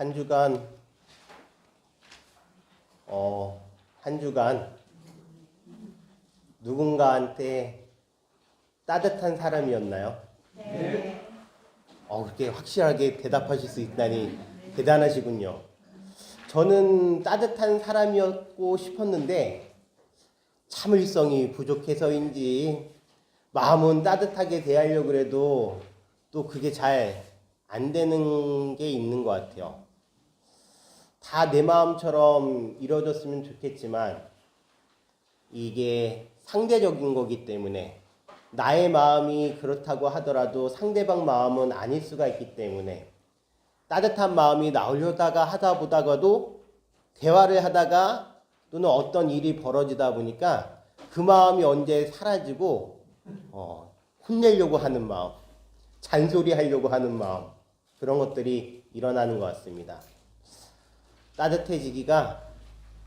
한 주간 한 주간 누군가한테 따뜻한 사람이었나요? 네. 그렇게 확실하게 대답하실 수 있다니 대단하시군요. 저는 따뜻한 사람이었고 싶었는데 참을성이 부족해서인지 마음은 따뜻하게 대하려고 해도 또 그게 잘 안 되는 게 있는 것 같아요. 다 내 마음처럼 이루어졌으면 좋겠지만 이게 상대적인 거기 때문에 나의 마음이 그렇다고 하더라도 상대방 마음은 아닐 수가 있기 때문에 따뜻한 마음이 나오려다가 하다 보다가도 대화를 하다가 또는 어떤 일이 벌어지다 보니까 그 마음이 언제 사라지고 혼내려고 하는 마음, 잔소리하려고 하는 마음, 그런 것들이 일어나는 것 같습니다. 따뜻해지기가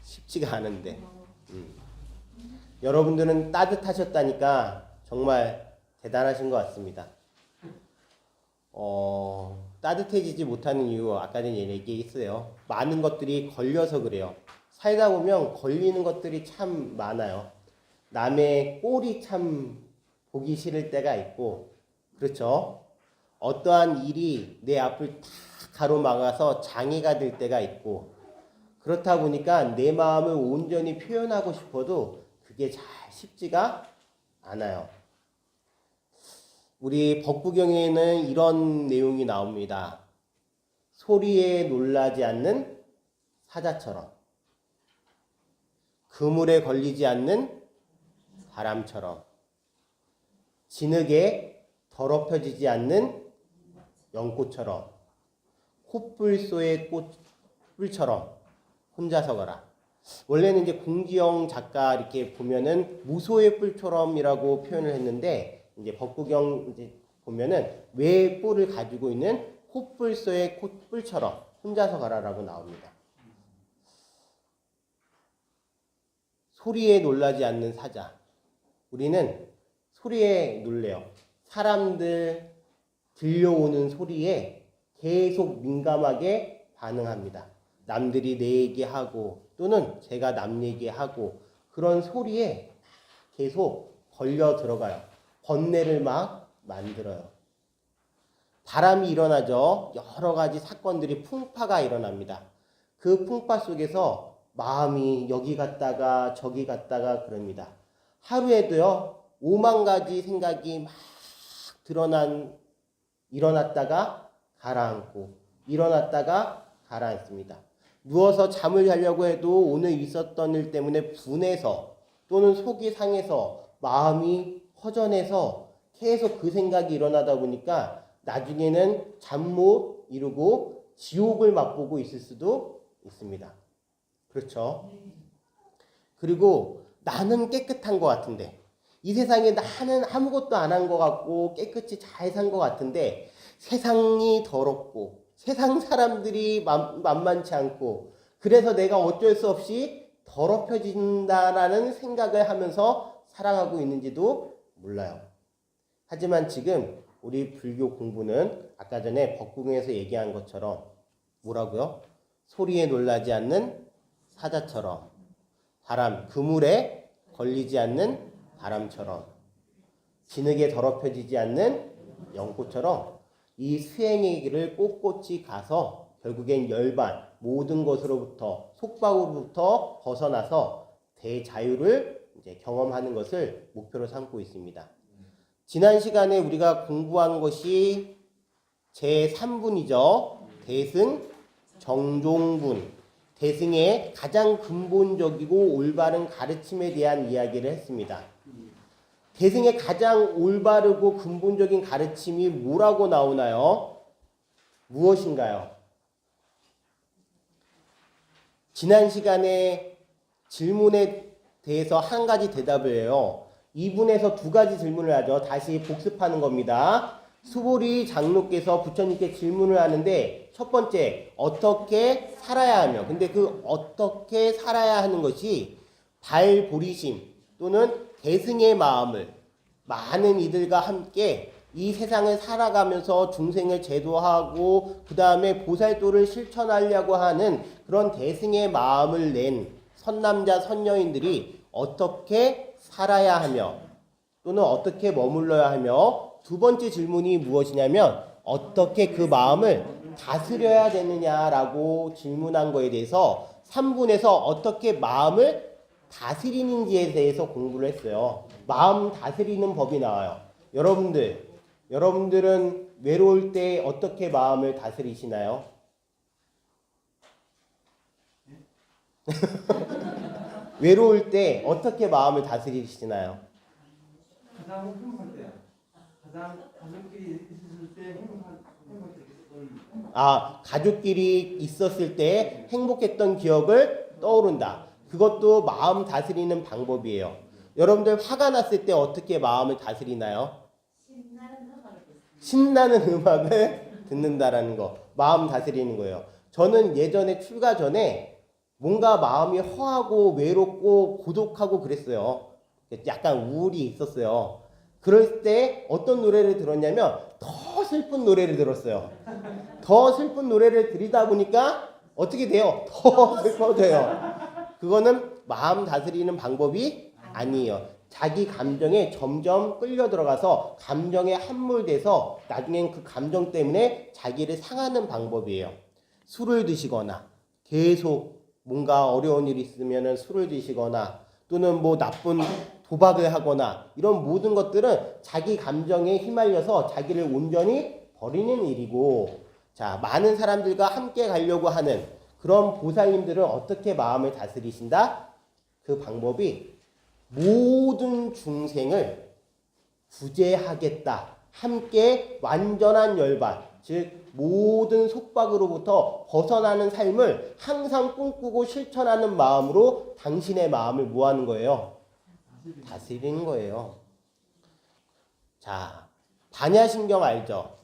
쉽지가 않은데 여러분들은 따뜻하셨다니까 정말 대단하신 것 같습니다. 따뜻해지지 못하는 이유 아까 전에 얘기했어요. 많은 것들이 걸려서 그래요. 살다 보면 걸리는 것들이 참 많아요. 남의 꼴이 참 보기 싫을 때가 있고, 그렇죠? 어떠한 일이 내 앞을 다 가로막아서 장애가 될 때가 있고, 그렇다 보니까 내 마음을 온전히 표현하고 싶어도 그게 잘 쉽지가 않아요. 우리 법구경에는 이런 내용이 나옵니다. 소리에 놀라지 않는 사자처럼, 그물에 걸리지 않는 바람처럼, 진흙에 더럽혀지지 않는 연꽃처럼, 콧불소의 뿔처럼 혼자서 가라. 원래는 이제 공지영 작가 이렇게 보면은 무소의 뿔처럼이라고 표현을 했는데 이제 법구경 이제 보면은 왜 뿔을 가지고 있는 콧불소의 뿔처럼 혼자서 가라라고 나옵니다. 소리에 놀라지 않는 사자. 우리는 소리에 놀래요. 사람들 들려오는 소리에 계속 민감하게 반응합니다. 남들이 내 얘기하고 또는 제가 남 얘기하고 그런 소리에 계속 걸려 들어가요. 번뇌를 막 만들어요. 바람이 일어나죠. 여러 가지 사건들이 풍파가 일어납니다. 그 풍파 속에서 마음이 여기 갔다가 저기 갔다가 그럽니다. 하루에도요 5만 가지 생각이 막 일어났다가 가라앉고 일어났다가 가라앉습니다. 누워서 잠을 자려고 해도 오늘 있었던 일 때문에 분해서 또는 속이 상해서 마음이 허전해서 계속 그 생각이 일어나다 보니까 나중에는 잠 못 이루고 지옥을 맛보고 있을 수도 있습니다. 그렇죠? 그리고 나는 깨끗한 것 같은데 이 세상에 나는 아무것도 안 한 것 같고 깨끗이 잘 산 것 같은데 세상이 더럽고 세상 사람들이 만만치 않고 그래서 내가 어쩔 수 없이 더럽혀진다라는 생각을 하면서 살아가고 있는지도 몰라요. 하지만 지금 우리 불교 공부는 아까 전에 법국에서 얘기한 것처럼 뭐라고요? 소리에 놀라지 않는 사자처럼 바람, 그물에 걸리지 않는 바람처럼 진흙에 더럽혀지지 않는 연꽃처럼 이 수행의 길을 꼿꼿이 가서 결국엔 열반 모든 것으로부터 속박으로부터 벗어나서 대자유를 이제 경험하는 것을 목표로 삼고 있습니다. 지난 시간에 우리가 공부한 것이 제3분이죠. 대승 정종분. 대승의 가장 근본적이고 올바른 가르침에 대한 이야기를 했습니다. 대승의 가장 올바르고 근본적인 가르침이 뭐라고 나오나요? 무엇인가요? 지난 시간에 질문에 대해서 한 가지 대답을 해요. 2분에서 2가지 질문을 하죠. 다시 복습하는 겁니다. 수보리 장로께서 부처님께 질문을 하는데 첫 번째, 어떻게 살아야 하며 근데 그 어떻게 살아야 하는 것이 발보리심 또는 대승의 마음을 많은 이들과 함께 이 세상을 살아가면서 중생을 제도하고 그 다음에 보살도를 실천하려고 하는 그런 대승의 마음을 낸 선남자 선녀인들이 어떻게 살아야 하며 또는 어떻게 머물러야 하며 두 번째 질문이 무엇이냐면 어떻게 그 마음을 다스려야 되느냐라고 질문한 거에 대해서 3분에서 어떻게 마음을 다스리는지에 대해서 공부를 했어요. 마음 다스리는 법이 나와요. 여러분들은 외로울 때 어떻게 마음을 다스리시나요? 외로울 때 어떻게 마음을 다스리시나요? 가장 행복할 때요. 가장 가족끼리 있을 때 행복할 때. 가족끼리 있었을 때 행복했던 기억을 떠오른다. 그것도 마음 다스리는 방법이에요. 여러분들 화가 났을 때 어떻게 마음을 다스리나요? 신나는 음악을 듣는다라는 거. 마음 다스리는 거예요. 저는 예전에 출가 전에 뭔가 마음이 허하고 외롭고 고독하고 그랬어요. 약간 우울이 있었어요. 그럴 때 어떤 노래를 들었냐면 더 슬픈 노래를 들었어요. 더 슬픈 노래를 들이다 보니까 어떻게 돼요? 더 슬퍼져요. 그거는 마음 다스리는 방법이 아니에요. 자기 감정에 점점 끌려 들어가서 감정에 함몰돼서 나중엔 그 감정 때문에 자기를 상하는 방법이에요. 술을 드시거나 계속 뭔가 어려운 일이 있으면 술을 드시거나 또는 뭐 나쁜 도박을 하거나 이런 모든 것들은 자기 감정에 휘말려서 자기를 온전히 버리는 일이고, 자, 많은 사람들과 함께 가려고 하는 그런 보살님들은 어떻게 마음을 다스리신다? 그 방법이 모든 중생을 구제하겠다. 함께 완전한 열반, 즉 모든 속박으로부터 벗어나는 삶을 항상 꿈꾸고 실천하는 마음으로 당신의 마음을 뭐 하는 거예요? 다스리는 거예요. 자, 반야심경 알죠?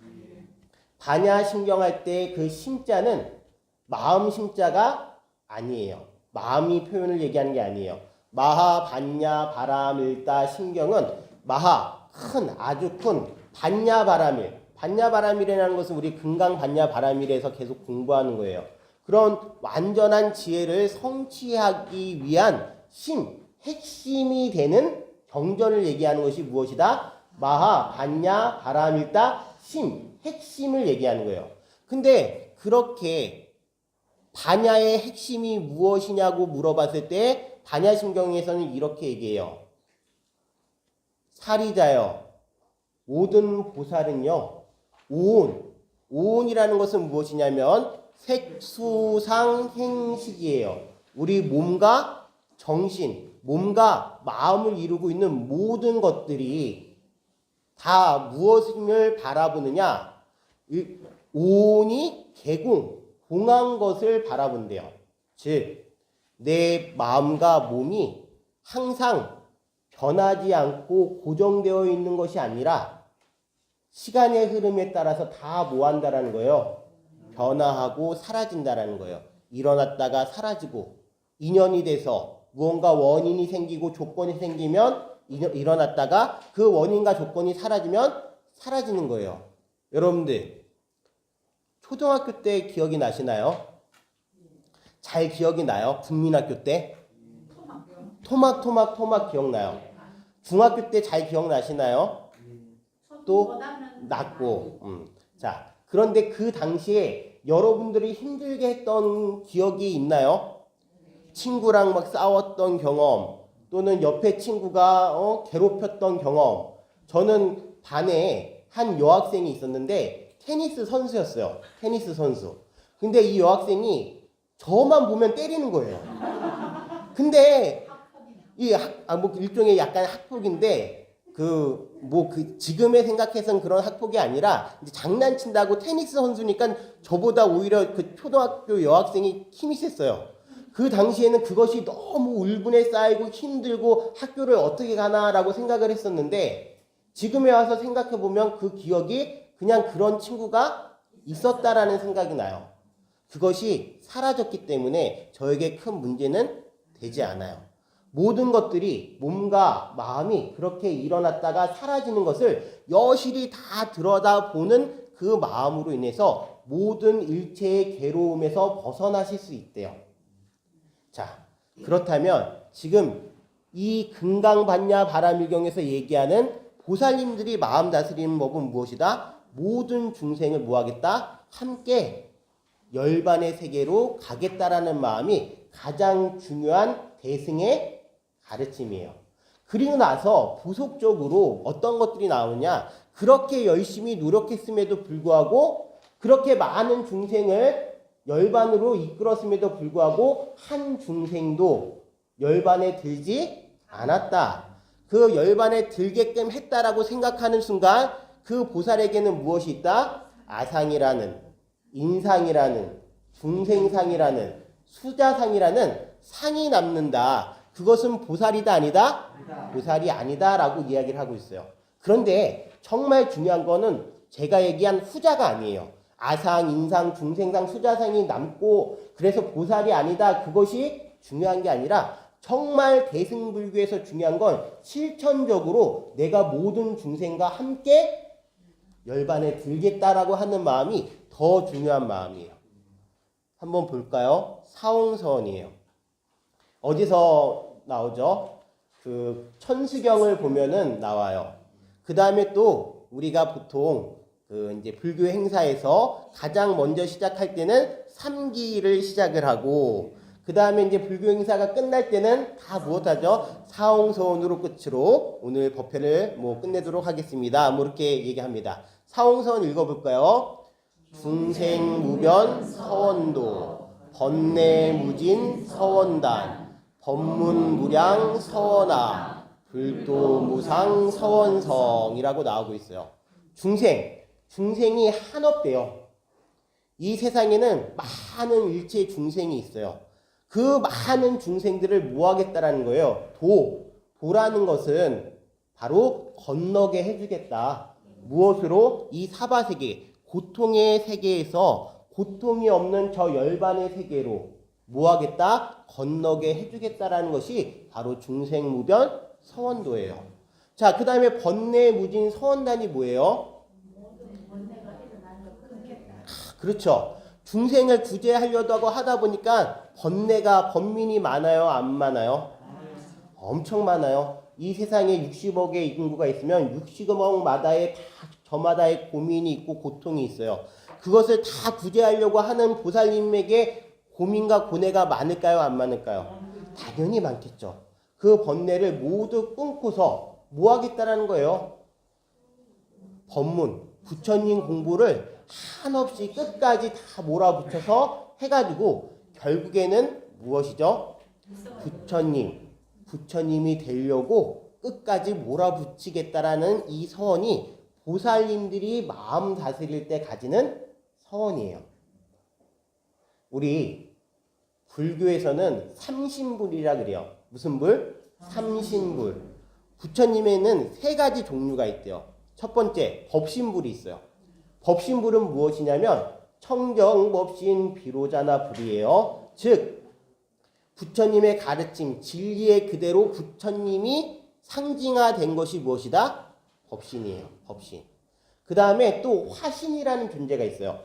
반야심경 할 때 그 심자는 마음 심자가 아니에요. 마음이 표현을 얘기하는 게 아니에요. 마하, 반야, 바람일다, 심경은 마하, 큰, 아주 큰 반야, 바람일. 반야, 바람일이라는 것은 우리 금강 반야, 바람일에서 계속 공부하는 거예요. 그런 완전한 지혜를 성취하기 위한 핵심이 되는 경전을 얘기하는 것이 무엇이다? 마하, 반야, 바람일다, 핵심을 얘기하는 거예요. 근데 그렇게 반야의 핵심이 무엇이냐고 물어봤을 때 반야심경에서는 이렇게 얘기해요. 사리자여, 모든 보살은요, 오온이라는 것은 무엇이냐면 색수상 행식이에요. 우리 몸과 정신, 몸과 마음을 이루고 있는 모든 것들이 다 무엇을 바라보느냐? 오온이 공한 것을 바라본대요. 즉, 내 마음과 몸이 항상 변하지 않고 고정되어 있는 것이 아니라 시간의 흐름에 따라서 다 뭐 한다라는 거예요? 변화하고 사라진다라는 거예요. 일어났다가 사라지고 인연이 돼서 무언가 원인이 생기고 조건이 생기면 일어났다가 그 원인과 조건이 사라지면 사라지는 거예요. 여러분들 초등학교 때 기억이 나시나요? 잘 기억이 나요? 국민학교 때? 토막 기억나요? 중학교 때 잘 기억나시나요? 또 낮고. 자, 그런데 그 당시에 여러분들이 힘들게 했던 기억이 있나요? 친구랑 막 싸웠던 경험 또는 옆에 친구가 괴롭혔던 경험. 저는 반에 한 여학생이 있었는데 테니스 선수였어요. 테니스 선수. 근데 이 여학생이 저만 보면 때리는 거예요. 근데 뭐 일종의 약간 학폭인데 지금에 생각해서는 그런 학폭이 아니라 이제 장난친다고 테니스 선수니까 저보다 오히려 그 초등학교 여학생이 힘이 셌어요. 그 당시에는 그것이 너무 울분에 쌓이고 힘들고 학교를 어떻게 가나라고 생각을 했었는데 지금에 와서 생각해보면 그 기억이 그냥 그런 친구가 있었다라는 생각이 나요. 그것이 사라졌기 때문에 저에게 큰 문제는 되지 않아요. 모든 것들이 몸과 마음이 그렇게 일어났다가 사라지는 것을 여실히 다 들여다보는 그 마음으로 인해서 모든 일체의 괴로움에서 벗어나실 수 있대요. 자, 그렇다면 지금 이 금강반야 바라밀경에서 얘기하는 보살님들이 마음 다스리는 법은 무엇이다? 모든 중생을 뭐하겠다? 함께 열반의 세계로 가겠다라는 마음이 가장 중요한 대승의 가르침이에요. 그리고 나서 부속적으로 어떤 것들이 나오느냐? 그렇게 열심히 노력했음에도 불구하고 그렇게 많은 중생을 열반으로 이끌었음에도 불구하고 한 중생도 열반에 들지 않았다. 그 열반에 들게끔 했다라고 생각하는 순간 그 보살에게는 무엇이 있다? 아상이라는, 인상이라는, 중생상이라는, 수자상이라는 상이 남는다. 그것은 보살이다 아니다? 보살이 아니다라고 이야기를 하고 있어요. 그런데 정말 중요한 거는 제가 얘기한 후자가 아니에요. 아상, 인상, 중생상, 수자상이 남고 그래서 보살이 아니다. 그것이 중요한 게 아니라 정말 대승불교에서 중요한 건 실천적으로 내가 모든 중생과 함께 열반에 들겠다라고 하는 마음이 더 중요한 마음이에요. 한번 볼까요? 사홍서원이에요. 어디서 나오죠? 그 천수경을 보면은 나와요. 그 다음에 또 우리가 보통 그 이제 불교 행사에서 가장 먼저 시작할 때는 삼기를 시작을 하고 그 다음에 이제 불교 행사가 끝날 때는 다 무엇하죠? 사홍서원으로 끝으로 오늘 법회를 뭐 끝내도록 하겠습니다. 뭐 이렇게 얘기합니다. 사홍서원 읽어볼까요? 중생무변 서원도 번뇌무진 서원단 법문무량 서원아 불도무상 서원성이라고 나오고 있어요. 중생이 한없대요. 이 세상에는 많은 일체의 중생이 있어요. 그 많은 중생들을 뭐하겠다라는 거예요? 도라는 것은 바로 건너게 해주겠다. 무엇으로? 이 사바세계, 고통의 세계에서 고통이 없는 저 열반의 세계로 뭐하겠다? 건너게 해주겠다라는 것이 바로 중생무변 서원도예요. 자, 그 다음에 번뇌무진 서원단이 뭐예요? 그렇죠. 중생을 구제하려고 하다 보니까 번민이 많아요? 안 많아요? 엄청 많아요. 이 세상에 60억의 인구가 있으면 60억마다의 다 저마다의 고민이 있고 고통이 있어요. 그것을 다 구제하려고 하는 보살님에게 고민과 고뇌가 많을까요? 안 많을까요? 당연히 많겠죠. 그 번뇌를 모두 끊고서 뭐 하겠다라는 거예요? 법문, 부처님 공부를 한없이 끝까지 다 몰아붙여서 해가지고 결국에는 무엇이죠? 부처님이 되려고 끝까지 몰아붙이겠다라는 이 서원이 보살님들이 마음 다스릴 때 가지는 서원이에요. 우리 불교에서는 삼신불이라 그래요. 무슨 불? 삼신불. 부처님에는 세 가지 종류가 있대요. 첫 번째, 법신불이 있어요. 법신불은 무엇이냐면 청정법신 비로자나 불이에요. 즉 부처님의 가르침, 진리의 그대로 부처님이 상징화된 것이 무엇이다? 법신이에요. 법신. 그 다음에 또 화신이라는 존재가 있어요.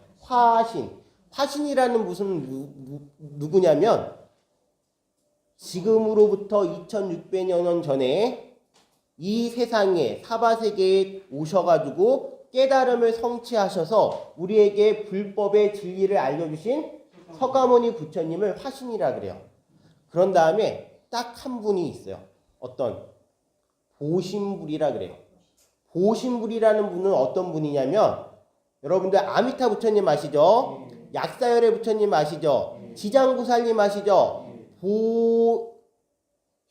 화신이라는 무슨 누구냐면 지금으로부터 2600여 년 전에 이 세상에 사바세계에 오셔가지고 깨달음을 성취하셔서 우리에게 불법의 진리를 알려주신 서가모니 부처님을 화신이라 그래요. 그런 다음에 딱 한 분이 있어요. 어떤? 보신불이라 그래요. 보신불이라는 분은 어떤 분이냐면 여러분들 아미타 부처님 아시죠? 약사열의 부처님 아시죠? 지장구살님 아시죠?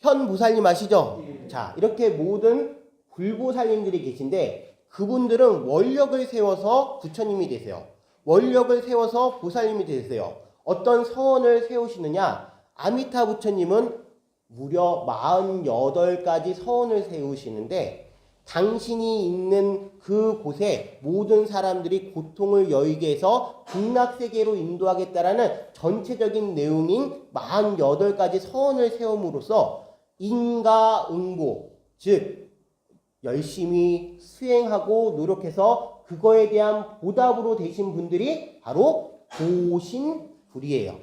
보현보살님 아시죠? 자, 이렇게 모든 불보살님들이 계신데 그분들은 원력을 세워서 부처님이 되세요. 원력을 세워서 보살님이 되세요. 어떤 서원을 세우시느냐? 아미타 부처님은 무려 48가지 서원을 세우시는데 당신이 있는 그곳에 모든 사람들이 고통을 여의게 해서 극락세계로 인도하겠다라는 전체적인 내용인 48가지 서원을 세움으로써 인가응보, 즉 열심히 수행하고 노력해서 그거에 대한 보답으로 되신 분들이 바로 보신불이에요.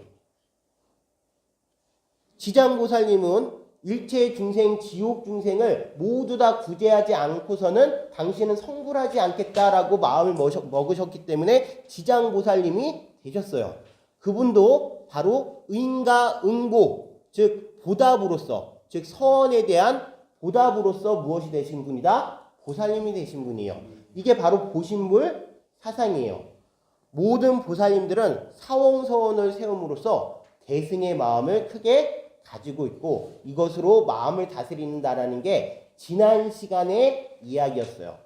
지장보살님은 일체 중생, 지옥 중생을 모두 다 구제하지 않고서는 당신은 성불하지 않겠다라고 마음을 먹으셨기 때문에 지장보살님이 되셨어요. 그분도 바로 인가응보, 즉 보답으로서, 즉 서원에 대한 보답으로서 무엇이 되신 분이다? 보살님이 되신 분이에요. 이게 바로 보신불 사상이에요. 모든 보살님들은 사원서원을 세움으로써 대승의 마음을 크게 가지고 있고 이것으로 마음을 다스린다라는 게 지난 시간의 이야기였어요.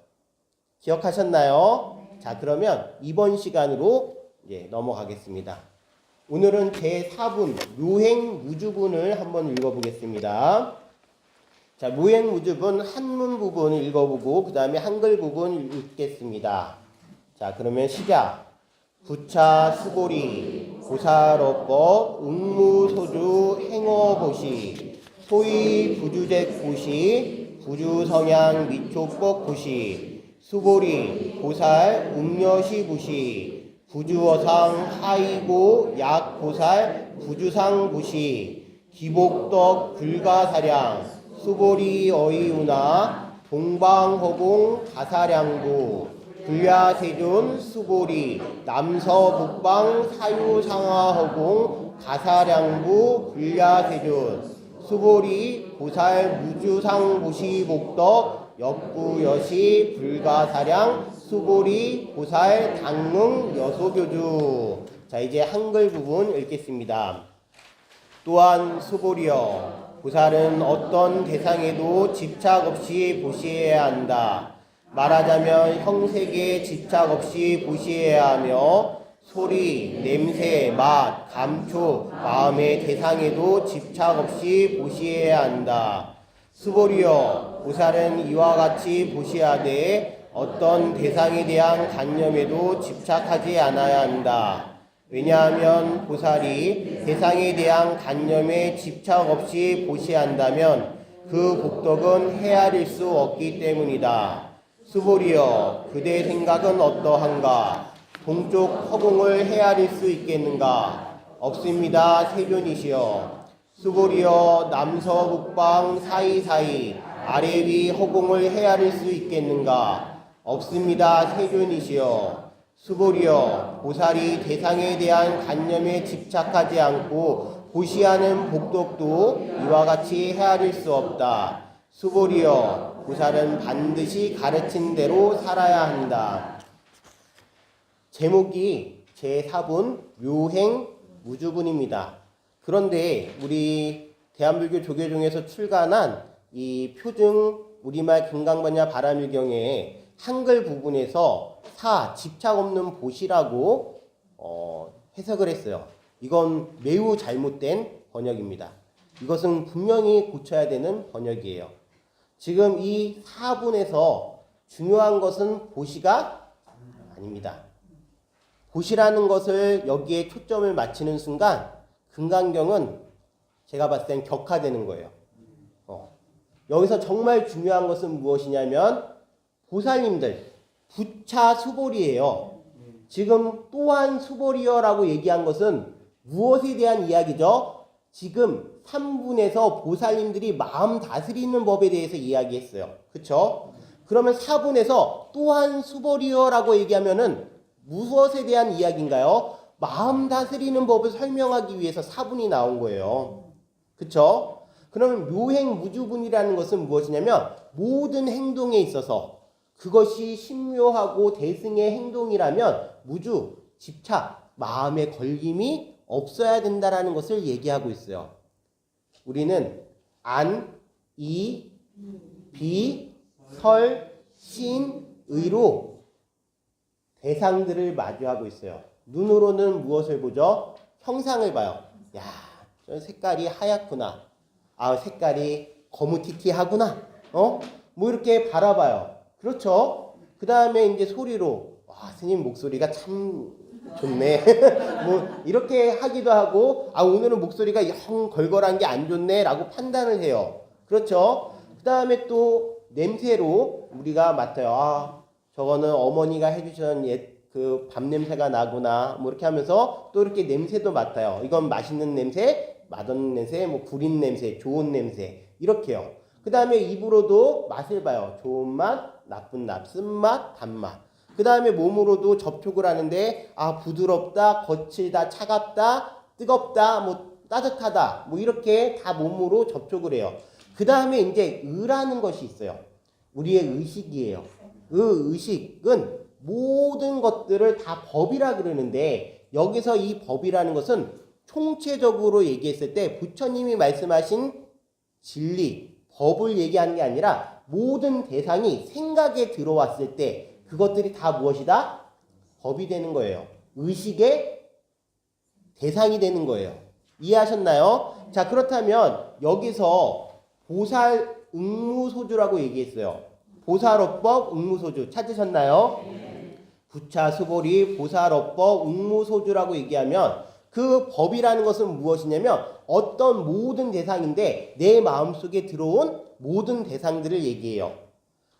기억하셨나요? 자, 그러면 이번 시간으로 넘어가겠습니다. 오늘은 제4분 묘행무주분을 한번 읽어보겠습니다. 자, 묘행무주분 한문 부분 읽어보고 그 다음에 한글 부분 읽겠습니다. 자, 그러면 시작. 부차 수고리 보살어법 응무소주 행어보시 소위 부주제고시 부주성향 미초법고시 수고리 보살 응여시부시 부주어상 하이고 약보살 부주상부시 기복덕 불가사량 수고리 어이우나 동방허공 가사량부 불야세존 수고리 남서북방 사유상하허공 가사량부 불야세존 수고리 보살 무주상보시복덕 역구여시 불가사량 수고리 보살 당릉 여소교주. 자, 이제 한글 부분 읽겠습니다. 또한 수고리여 보살은 어떤 대상에도 집착 없이 보시해야 한다. 말하자면 형색에 집착 없이 보시해야 하며 소리, 냄새, 맛, 감촉, 마음의 대상에도 집착 없이 보시해야 한다. 수고리여 보살은 이와 같이 보시하되 어떤 대상에 대한 관념에도 집착하지 않아야 한다. 왜냐하면 보살이 대상에 대한 관념에 집착 없이 보시한다면 그 복덕은 헤아릴 수 없기 때문이다. 수보리여 그대 생각은 어떠한가? 동쪽 허공을 헤아릴 수 있겠는가? 없습니다. 세존이시여. 수보리여 남서북방 사이사이 아래 위 허공을 헤아릴 수 있겠는가? 없습니다. 세존이시여. 수보리여 보살이 대상에 대한 관념에 집착하지 않고 보시하는 복덕도 이와 같이 헤아릴 수 없다. 수보리여 보살은 반드시 가르친 대로 살아야 한다. 제목이 제4분 묘행무주분입니다. 그런데 우리 대한불교 조계종에서 출간한 이 표증 우리말 금강반야 바라밀경의 한글 부분에서 집착 없는 보시라고 해석을 했어요. 이건 매우 잘못된 번역입니다. 이것은 분명히 고쳐야 되는 번역이에요. 지금 이 4분에서 중요한 것은 보시가 아닙니다. 보시라는 것을 여기에 초점을 맞추는 순간 금강경은 제가 봤을 땐 격화되는 거예요. 여기서 정말 중요한 것은 무엇이냐면 보살님들 부차 수보리예요. 지금 또한 수보리여라고 얘기한 것은 무엇에 대한 이야기죠? 지금 3분에서 보살님들이 마음 다스리는 법에 대해서 이야기했어요. 그쵸? 그러면 4분에서 또한 수보리여라고 얘기하면은 무엇에 대한 이야기인가요? 마음 다스리는 법을 설명하기 위해서 4분이 나온 거예요. 그쵸? 그러면 묘행무주분이라는 것은 무엇이냐면 모든 행동에 있어서 그것이 신묘하고 대승의 행동이라면 무주, 집착, 마음의 걸림이 없어야 된다라는 것을 얘기하고 있어요. 우리는 안, 이, 비, 설, 신, 의로 대상들을 마주하고 있어요. 눈으로는 무엇을 보죠? 형상을 봐요. 야, 저 색깔이 하얗구나. 아, 색깔이 거무튀튀하구나. 뭐 이렇게 바라봐요. 그렇죠? 그 다음에 이제 소리로 와, 스님 목소리가 참 좋네. 뭐 이렇게 하기도 하고, 아, 오늘은 목소리가 영 걸걸한 게 안 좋네 라고 판단을 해요. 그렇죠? 그 다음에 또 냄새로 우리가 맡아요. 아, 저거는 어머니가 해주신 그 밥 냄새가 나구나. 뭐 이렇게 하면서 또 이렇게 냄새도 맡아요. 이건 맛있는 냄새, 맛없는 냄새, 뭐 구린 냄새, 좋은 냄새 이렇게요. 그 다음에 입으로도 맛을 봐요. 좋은 맛, 나쁜 맛, 쓴맛, 단맛. 그 다음에 몸으로도 접촉을 하는데 아 부드럽다, 거칠다, 차갑다, 뜨겁다, 뭐 따뜻하다, 뭐 이렇게 다 몸으로 접촉을 해요. 그 다음에 이제 의라는 것이 있어요. 우리의 의식이에요. 그 의식은 모든 것들을 다 법이라 그러는데 여기서 이 법이라는 것은 총체적으로 얘기했을 때 부처님이 말씀하신 진리, 법을 얘기하는 게 아니라 모든 대상이 생각에 들어왔을 때 그것들이 다 무엇이다? 법이 되는 거예요. 의식의 대상이 되는 거예요. 이해하셨나요? 자, 그렇다면 여기서 보살 응무소주라고 얘기했어요. 보살어법 응무소주 찾으셨나요? 부차 수보리 보살어법 응무소주라고 얘기하면 그 법이라는 것은 무엇이냐면 어떤 모든 대상인데 내 마음속에 들어온 모든 대상들을 얘기해요.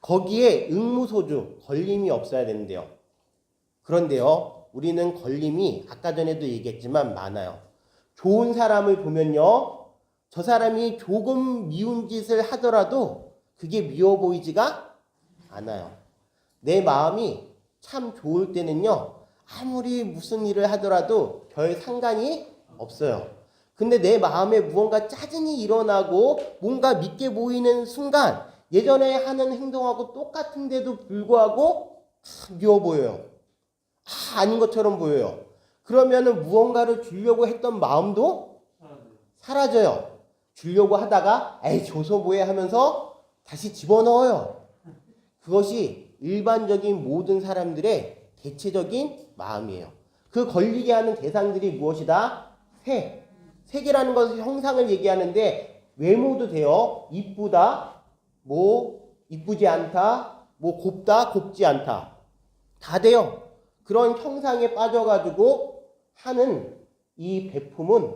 거기에 응무소주, 걸림이 없어야 되는데요. 그런데요, 우리는 걸림이 아까 전에도 얘기했지만 많아요. 좋은 사람을 보면요, 저 사람이 조금 미운 짓을 하더라도 그게 미워 보이지가 않아요. 내 마음이 참 좋을 때는요, 아무리 무슨 일을 하더라도 별 상관이 없어요. 근데 내 마음에 무언가 짜증이 일어나고 뭔가 믿게 보이는 순간 예전에 하는 행동하고 똑같은데도 불구하고 미워 보여요. 아닌 것처럼 보여요. 그러면은 무언가를 주려고 했던 마음도 사라져요. 주려고 하다가 에이 줘서 뭐해 하면서 다시 집어넣어요. 그것이 일반적인 모든 사람들의 대체적인 마음이에요. 그 걸리게 하는 대상들이 무엇이다? 색이라는 것은 형상을 얘기하는데 외모도 돼요. 이쁘다, 뭐 이쁘지 않다, 뭐 곱다, 곱지 않다. 다 돼요. 그런 형상에 빠져가지고 하는 이 베품은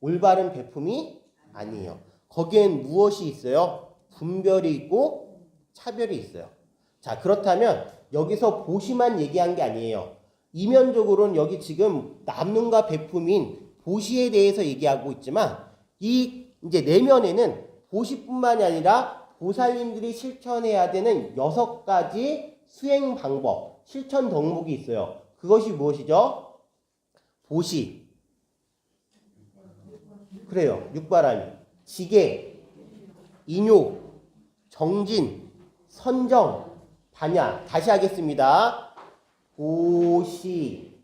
올바른 베품이 아니에요. 거기엔 무엇이 있어요? 분별이 있고 차별이 있어요. 자, 그렇다면 여기서 보시만 얘기한 게 아니에요. 이면적으로는 여기 지금 남눈과 베품인 보시에 대해서 얘기하고 있지만 이 이제 내면에는 보시뿐만이 아니라 보살님들이 실천해야 되는 6가지 수행 방법, 실천 덕목이 있어요. 그것이 무엇이죠? 보시. 그래요. 육바라미. 지계, 인욕, 정진, 선정, 반야. 다시 하겠습니다. 보시,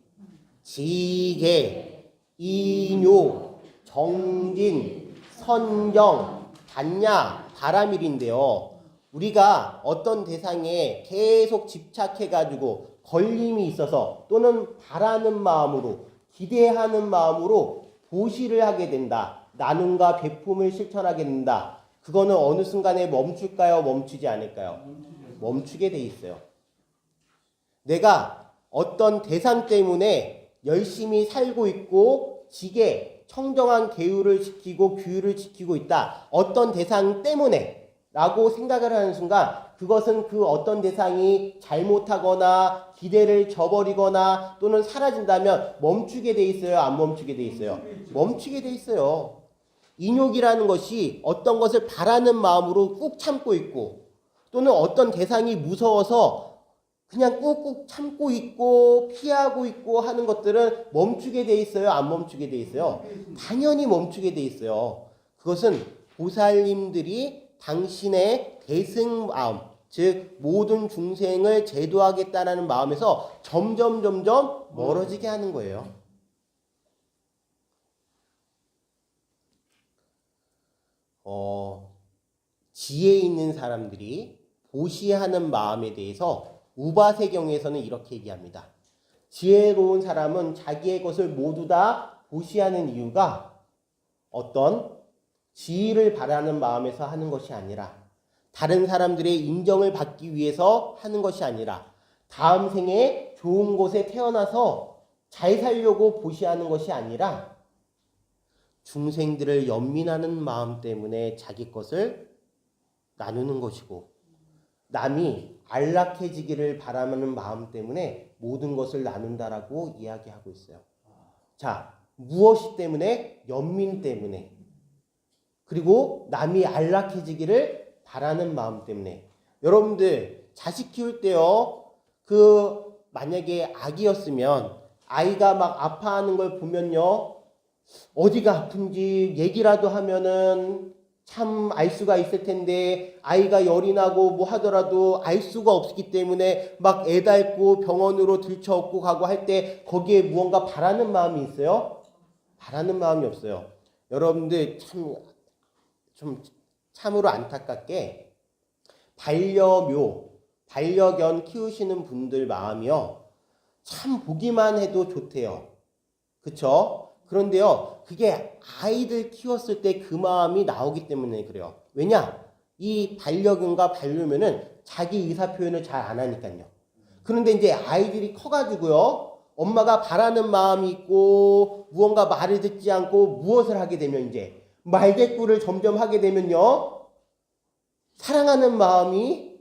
지계, 인욕, 정진, 선정, 반야, 바라밀인데요. 우리가 어떤 대상에 계속 집착해가지고 걸림이 있어서 또는 바라는 마음으로 기대하는 마음으로 보시를 하게 된다. 나눔과 베품을 실천하게 된다. 그거는 어느 순간에 멈출까요? 멈추지 않을까요? 멈추게 돼 있어요. 내가 어떤 대상 때문에 열심히 살고 있고 지게 청정한 계율을 지키고 규율을 지키고 있다. 어떤 대상 때문에 라고 생각을 하는 순간 그것은 그 어떤 대상이 잘못하거나 기대를 저버리거나 또는 사라진다면 멈추게 돼 있어요? 안 멈추게 돼 있어요? 멈추게 돼 있어요. 인욕이라는 것이 어떤 것을 바라는 마음으로 꾹 참고 있고 또는 어떤 대상이 무서워서 그냥 꾹꾹 참고 있고 피하고 있고 하는 것들은 멈추게 돼 있어요? 안 멈추게 돼 있어요? 당연히 멈추게 돼 있어요. 그것은 보살님들이 당신의 대승 마음, 즉 모든 중생을 제도하겠다는 마음에서 점점 멀어지게 하는 거예요. 지혜 있는 사람들이 보시하는 마음에 대해서 우바세경에서는 이렇게 얘기합니다. 지혜로운 사람은 자기의 것을 모두 다 보시하는 이유가 어떤 지위를 바라는 마음에서 하는 것이 아니라 다른 사람들의 인정을 받기 위해서 하는 것이 아니라 다음 생에 좋은 곳에 태어나서 잘 살려고 보시하는 것이 아니라 중생들을 연민하는 마음 때문에 자기 것을 나누는 것이고 남이 안락해지기를 바라는 마음 때문에 모든 것을 나눈다라고 이야기하고 있어요. 자, 무엇이 때문에? 연민 때문에. 그리고 남이 안락해지기를 바라는 마음 때문에. 여러분들 자식 키울 때요. 만약에 아기였으면 아이가 막 아파하는 걸 보면요. 어디가 아픈지 얘기라도 하면은 참 알 수가 있을 텐데 아이가 열이 나고 뭐 하더라도 알 수가 없기 때문에 막 애달고 병원으로 들쳐업고 가고 할 때 거기에 무언가 바라는 마음이 있어요? 바라는 마음이 없어요. 여러분들 참으로 안타깝게 반려견 키우시는 분들 마음이요. 참 보기만 해도 좋대요. 그쵸? 그런데요, 그게 아이들 키웠을 때 그 마음이 나오기 때문에 그래요. 왜냐? 이 반려견과 반려묘는 자기 의사 표현을 잘 안 하니까요. 그런데 이제 아이들이 커가지고요, 엄마가 바라는 마음이 있고, 무언가 말을 듣지 않고 무엇을 하게 되면 이제 말대꾸를 점점 하게 되면요, 사랑하는 마음이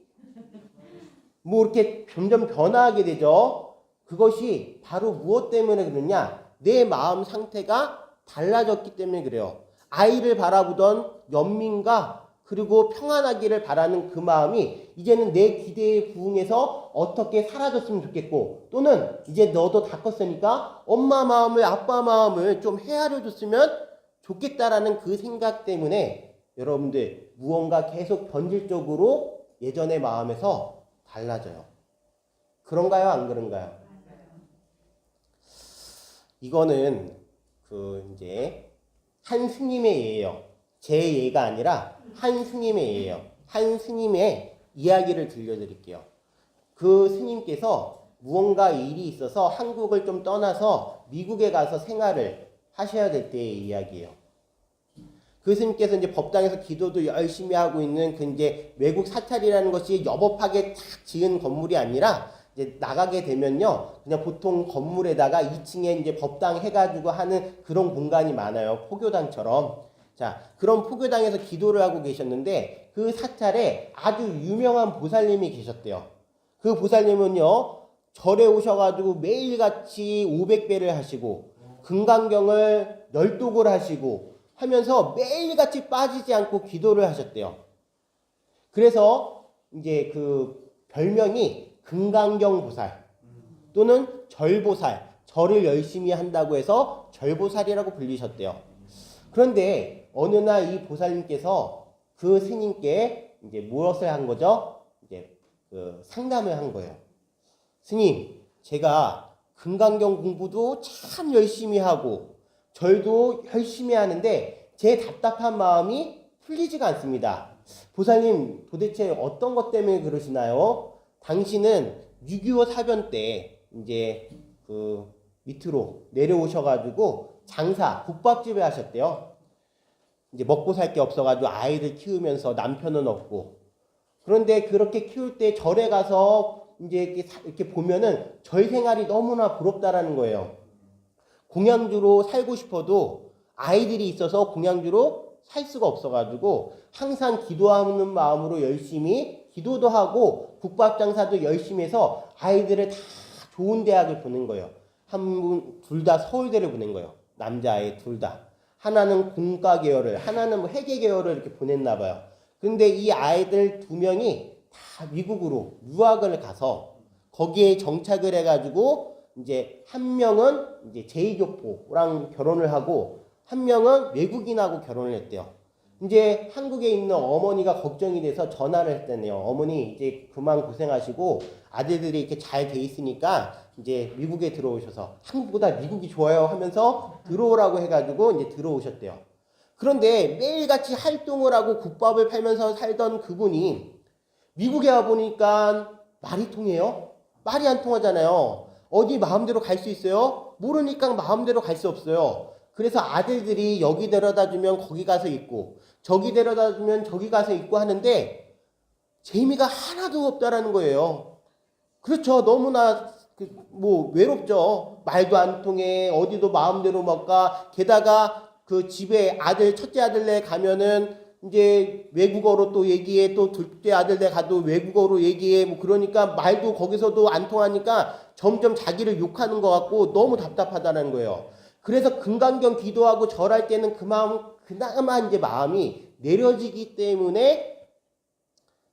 뭐 이렇게 점점 변화하게 되죠. 그것이 바로 무엇 때문에 그러냐? 내 마음 상태가 달라졌기 때문에 그래요. 아이를 바라보던 연민과 그리고 평안하기를 바라는 그 마음이 이제는 내 기대에 부응해서 어떻게 사라졌으면 좋겠고, 또는 이제 너도 다 컸으니까 엄마 마음을, 아빠 마음을 좀 헤아려 줬으면 좋겠다라는 그 생각 때문에 여러분들 무언가 계속 변질적으로 예전의 마음에서 달라져요. 그런가요? 안 그런가요? 이거는 이제 한 스님의 예예요. 제 예가 아니라 한 스님의 예예요. 한 스님의 이야기를 들려드릴게요. 그 스님께서 무언가 일이 있어서 한국을 좀 떠나서 미국에 가서 생활을 하셔야 될 때의 이야기예요. 그 스님께서 이제 법당에서 기도도 열심히 하고 있는 이제 외국 사찰이라는 것이 여법하게 탁 지은 건물이 아니라 이제 나가게 되면요, 그냥 보통 건물에다가 2층에 이제 법당 해가지고 하는 그런 공간이 많아요. 포교당처럼. 자, 그런 포교당에서 기도를 하고 계셨는데 그 사찰에 아주 유명한 보살님이 계셨대요. 그 보살님은요, 절에 오셔가지고 매일같이 500배를 하시고 금강경을 열독을 하시고 하면서 매일같이 빠지지 않고 기도를 하셨대요. 그래서 이제 그 별명이 금강경 보살 또는 절보살, 절을 열심히 한다고 해서 절보살이라고 불리셨대요. 그런데 어느 날 이 보살님께서 그 스님께 이제 무엇을 한 거죠? 이제 상담을 한 거예요. 스님, 제가 금강경 공부도 참 열심히 하고 절도 열심히 하는데 제 답답한 마음이 풀리지가 않습니다. 보살님, 도대체 어떤 것 때문에 그러시나요? 당신은 6.25 사변 때 이제 밑으로 내려오셔가지고 장사, 국밥집에 하셨대요. 이제 먹고 살 게 없어가지고 아이들 키우면서 남편은 없고. 그런데 그렇게 키울 때 절에 가서 이제 이렇게 보면은 절 생활이 너무나 부럽다라는 거예요. 공양주로 살고 싶어도 아이들이 있어서 공양주로 살 수가 없어가지고 항상 기도하는 마음으로 열심히 기도도 하고 국밥 장사도 열심히 해서 아이들을 다 좋은 대학을 보낸 거예요. 둘 다 서울대를 보낸 거예요. 남자아이 둘 다. 하나는 공과 계열을, 하나는 뭐 회계 계열을 이렇게 보냈나 봐요. 근데 이 아이들 2명이 다 미국으로 유학을 가서 거기에 정착을 해가지고 이제 한 명은 이제 제2교포랑 결혼을 하고 한 명은 외국인하고 결혼을 했대요. 이제 한국에 있는 어머니가 걱정이 돼서 전화를 했다네요. 어머니 이제 그만 고생하시고 아들들이 이렇게 잘 돼 있으니까 이제 미국에 들어오셔서 한국보다 미국이 좋아요 하면서 들어오라고 해가지고 이제 들어오셨대요. 그런데 매일같이 활동을 하고 국밥을 팔면서 살던 그분이 미국에 와보니까 말이 통해요? 말이 안 통하잖아요. 어디 마음대로 갈 수 있어요? 모르니까 마음대로 갈 수 없어요. 그래서 아들들이 여기 데려다주면 거기 가서 있고 저기 데려다주면 저기 가서 있고 하는데 재미가 하나도 없다라는 거예요. 그렇죠. 너무나 외롭죠. 말도 안 통해. 어디도 마음대로 못 가. 게다가 그 집에 첫째 아들네 가면은 이제 외국어로 또 얘기해, 또 둘째 아들 내 가도 외국어로 얘기해, 뭐 그러니까 말도 거기서도 안 통하니까 점점 자기를 욕하는 것 같고 너무 답답하다는 거예요. 그래서 금강경 기도하고 절할 때는 그 마음, 그나마 이제 마음이 내려지기 때문에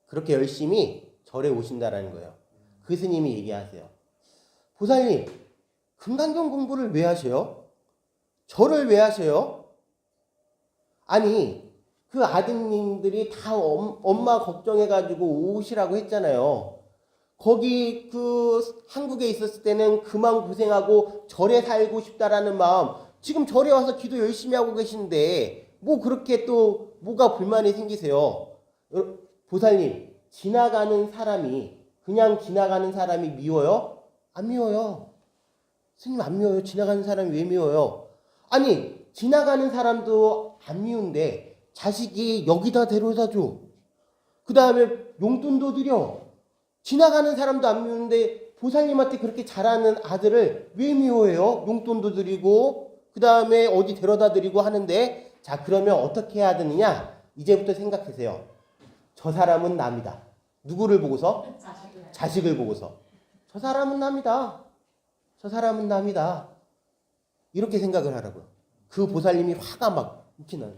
그렇게 열심히 절에 오신다라는 거예요. 그 스님이 얘기하세요. 보살님, 금강경 공부를 왜 하셔요? 절을 왜 하셔요? 아니, 그 아드님들이 다 엄마 걱정해가지고 오시라고 했잖아요. 거기 그 한국에 있었을 때는 그만 고생하고 절에 살고 싶다라는 마음, 지금 절에 와서 기도 열심히 하고 계신데 뭐 그렇게 또 뭐가 불만이 생기세요? 보살님, 지나가는 사람이, 그냥 지나가는 사람이 미워요? 안 미워요. 스님 안 미워요. 지나가는 사람이 왜 미워요? 아니, 지나가는 사람도 안 미운데 자식이 여기다 데려다 줘. 그 다음에 용돈도 드려. 지나가는 사람도 안 미우는데 보살님한테 그렇게 잘하는 아들을 왜 미워해요? 용돈도 드리고 그 다음에 어디 데려다 드리고 하는데, 자, 그러면 어떻게 해야 되느냐? 이제부터 생각하세요. 저 사람은 남이다. 누구를 보고서? 자식을 보고서. 저 사람은 남이다. 저 사람은 남이다. 이렇게 생각을 하라고요. 그 보살님이 화가 막 이렇게 나요.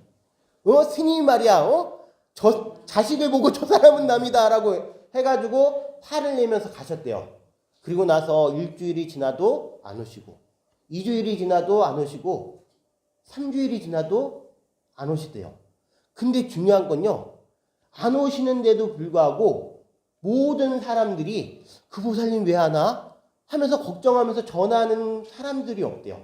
스님 말이야. 저 자식을 보고 저 사람은 남이다라고 해가지고 화를 내면서 가셨대요. 그리고 나서 일주일이 지나도 안 오시고, 2주일이 지나도 안 오시고, 3주일이 지나도 안 오시대요. 근데 중요한 건요, 안 오시는데도 불구하고 모든 사람들이 그 보살님 왜 하나 하면서 걱정하면서 전하는 사람들이 없대요.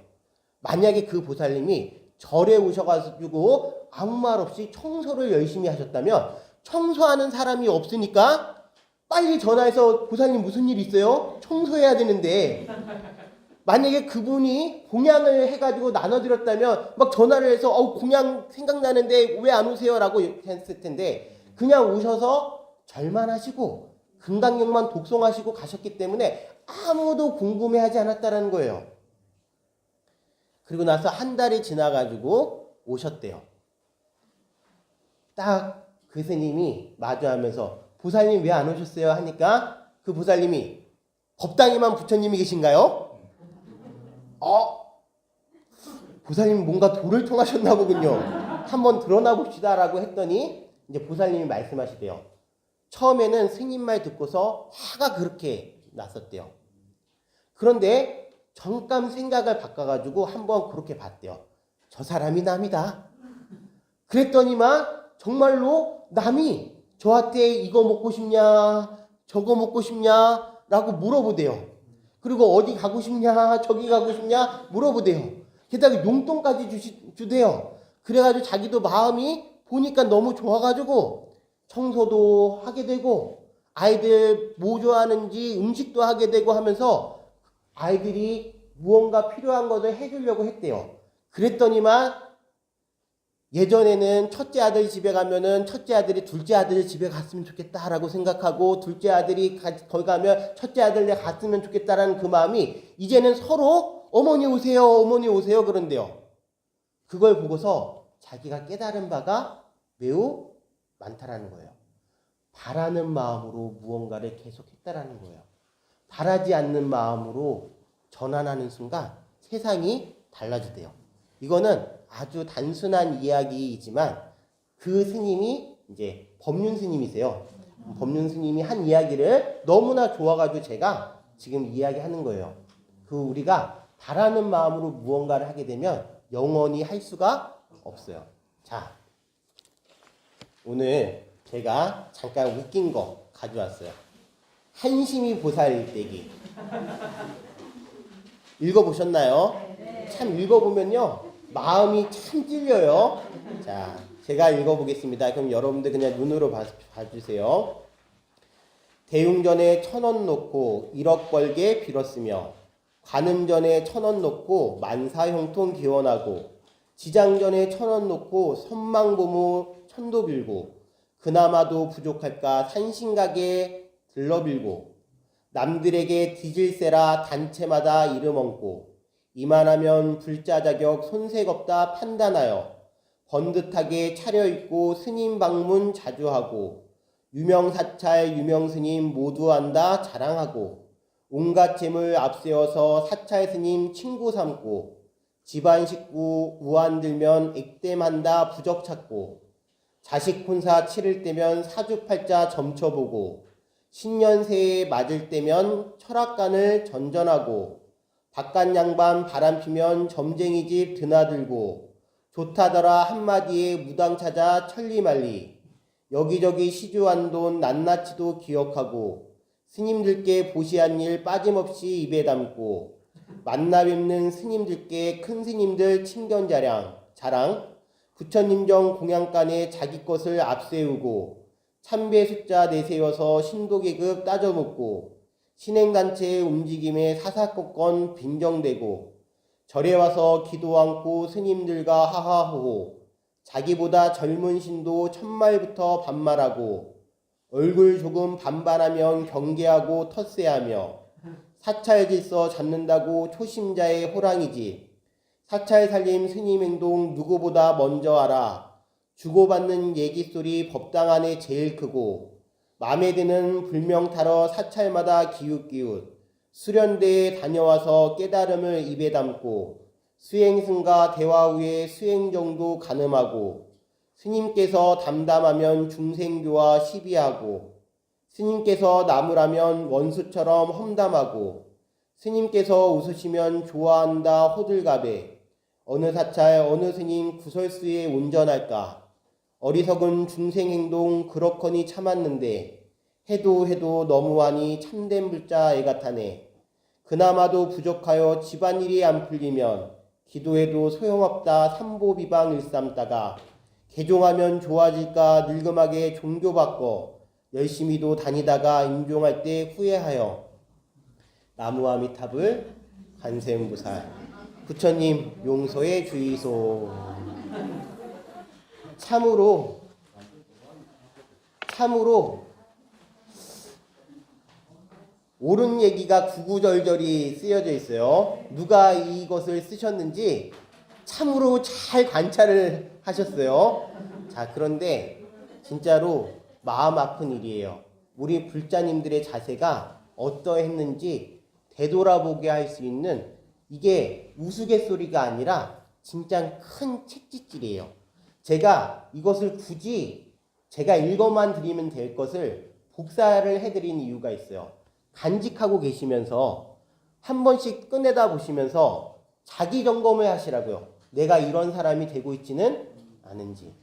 만약에 그 보살님이 절에 오셔가지고 아무 말 없이 청소를 열심히 하셨다면, 청소하는 사람이 없으니까 빨리 전화해서 보살님 무슨 일 있어요? 청소해야 되는데, 만약에 그분이 공양을 해가지고 나눠드렸다면 막 전화를 해서 공양 생각나는데 왜 안 오세요? 라고 했을 텐데, 그냥 오셔서 절만 하시고 금강경만 독송하시고 가셨기 때문에 아무도 궁금해하지 않았다는 거예요. 그리고 나서 한 달이 지나가지고 오셨대요. 딱 그 스님이 마주하면서 보살님 왜 안 오셨어요? 하니까 그 보살님이 법당에만 부처님이 계신가요? 보살님이 뭔가 도를 통하셨나 보군요. 한번 드러나 봅시다 라고 했더니 이제 보살님이 말씀하시대요. 처음에는 스님 말 듣고서 화가 그렇게 났었대요. 그런데 잠깐 생각을 바꿔가지고 한번 그렇게 봤대요. 저 사람이 남이다. 그랬더니만 정말로 남이 저한테 이거 먹고 싶냐, 저거 먹고 싶냐 라고 물어보대요. 그리고 어디 가고 싶냐, 저기 가고 싶냐 물어보대요. 게다가 용돈까지 주대요. 그래가지고 자기도 마음이 보니까 너무 좋아가지고 청소도 하게 되고 아이들 뭐 좋아하는지 음식도 하게 되고 하면서 아이들이 무언가 필요한 것을 해주려고 했대요. 그랬더니만 예전에는 첫째 아들 집에 가면은 첫째 아들이 둘째 아들 집에 갔으면 좋겠다라고 생각하고, 둘째 아들이 거기 가면 첫째 아들 내 갔으면 좋겠다라는 그 마음이 이제는 서로 어머니 오세요, 어머니 오세요 그런데요. 그걸 보고서 자기가 깨달은 바가 매우 많다라는 거예요. 바라는 마음으로 무언가를 계속했다라는 거예요. 바라지 않는 마음으로 전환하는 순간 세상이 달라지대요. 이거는 아주 단순한 이야기이지만 그 스님이 이제 법륜 스님이세요. 법륜 스님이 한 이야기를 너무나 좋아가지고 제가 지금 이야기하는 거예요. 그 우리가 바라는 마음으로 무언가를 하게 되면 영원히 할 수가 없어요. 자, 오늘 제가 잠깐 웃긴 거 가져왔어요. 한심이 보살되기. 읽어보셨나요? 참 읽어보면요 마음이 참 찔려요. 자, 제가 읽어보겠습니다. 그럼 여러분들 그냥 눈으로 봐주세요. 대웅전에 1,000원 놓고 1억 벌게 빌었으며, 관음전에 1,000원 놓고 만사형통 기원하고, 지장전에 1,000원 놓고 선망보무 천도 빌고, 그나마도 부족할까 산신각에 들러빌고, 남들에게 뒤질세라 단체마다 이름 얹고, 이만하면 불자 자격 손색 없다 판단하여 번듯하게 차려입고 스님 방문 자주 하고 유명 사찰 유명 스님 모두 한다 자랑하고 온갖 재물 앞세워서 사찰 스님 친구 삼고 집안 식구 우한 들면 액땜한다 부적 찾고 자식 혼사 치를 때면 사주팔자 점쳐보고 신년새에 맞을 때면 철학관을 전전하고 바깥 양반 바람피면 점쟁이 집 드나들고 좋다더라 한마디에 무당 찾아 천리말리 여기저기 시주한 돈 낱낱이도 기억하고 스님들께 보시한 일 빠짐없이 입에 담고 만나 뵙는 스님들께 큰 스님들 친견자랑 자랑 부처님정 공양간에 자기 것을 앞세우고 참배 숫자 내세워서 신도계급 따져묻고 신행단체의 움직임에 사사건건 빈정대고 절에 와서 기도 않고 스님들과 하하호호 자기보다 젊은 신도 첫말부터 반말하고 얼굴 조금 반반하면 경계하고 텃세하며 사찰 질서 잡는다고 초심자의 호랑이지 사찰 살림 스님 행동 누구보다 먼저 알아 주고받는 얘기소리 법당 안에 제일 크고 맘에 드는 불명 타러 사찰마다 기웃기웃 수련대에 다녀와서 깨달음을 입에 담고 수행승과 대화 후에 수행정도 가늠하고 스님께서 담담하면 중생교와 시비하고 스님께서 나무라면 원수처럼 험담하고 스님께서 웃으시면 좋아한다 호들갑에 어느 사찰 어느 스님 구설수에 온전할까 어리석은 중생행동 그렇거니 참았는데 해도 너무하니 참된 불자 애같하네 그나마도 부족하여 집안일이 안 풀리면 기도해도 소용없다 삼보비방 일삼다가 개종하면 좋아질까 늙음하게 종교 바꿔 열심히도 다니다가 임종할 때 후회하여 나무아미탑을 관세음보살 부처님 용서해 주이소. 참으로 옳은 얘기가 구구절절이 쓰여져 있어요. 누가 이것을 쓰셨는지 참으로 잘 관찰을 하셨어요. 자, 그런데 진짜로 마음 아픈 일이에요. 우리 불자님들의 자세가 어떠했는지 되돌아보게 할 수 있는 이게 우스갯소리가 아니라 진짜 큰 책짓질이에요. 제가 이것을 굳이 제가 읽어만 드리면 될 것을 복사를 해드린 이유가 있어요. 간직하고 계시면서 한 번씩 꺼내다 보시면서 자기 점검을 하시라고요. 내가 이런 사람이 되고 있지는 않은지.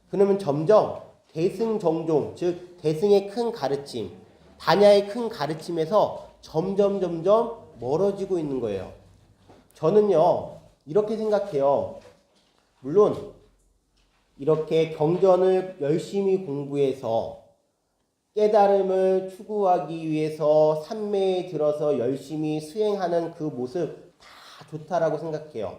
그러면 점점 대승정종, 즉 대승의 큰 가르침, 반야의 큰 가르침에서 점점 멀어지고 있는 거예요. 저는요 이렇게 생각해요. 물론 이렇게 경전을 열심히 공부해서 깨달음을 추구하기 위해서 산매에 들어서 열심히 수행하는 그 모습 다 좋다라고 생각해요.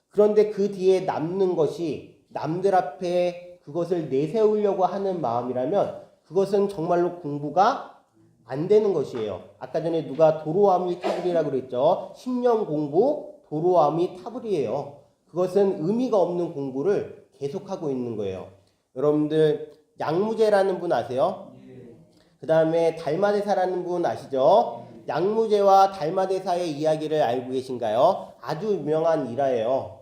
그런데 그 뒤에 남는 것이 남들 앞에 그것을 내세우려고 하는 마음이라면 그것은 정말로 공부가 안 되는 것이에요. 아까 전에 누가 도로아미 타불이라고 그랬죠. 10년 공부 도로아미 타불이에요. 그것은 의미가 없는 공부를 계속하고 있는 거예요. 여러분들 양무제라는 분 아세요? 그 다음에 달마대사라는 분 아시죠? 양무제와 달마대사의 이야기를 알고 계신가요? 아주 유명한 일화예요.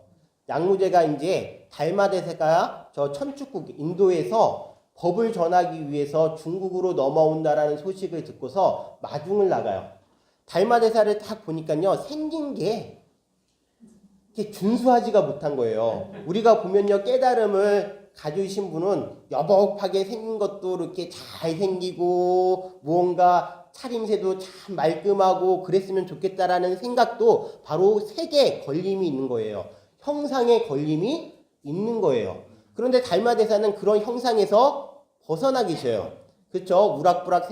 양무제가 이제 달마대사가 저 천축국 인도에서 법을 전하기 위해서 중국으로 넘어온다라는 소식을 듣고서 마중을 나가요. 달마대사를 딱 보니까요 생긴 게 이렇게 준수하지가 못한 거예요. 우리가 보면요 깨달음을 가지신 분은 여복하게 생긴 것도 이렇게 잘 생기고 무언가 차림새도 참 말끔하고 그랬으면 좋겠다라는 생각도 바로 색에 걸림이 있는 거예요. 형상에 걸림이 있는 거예요. 그런데 달마대사는 그런 형상에서 벗어나 계셔요. 그렇죠? 우락부락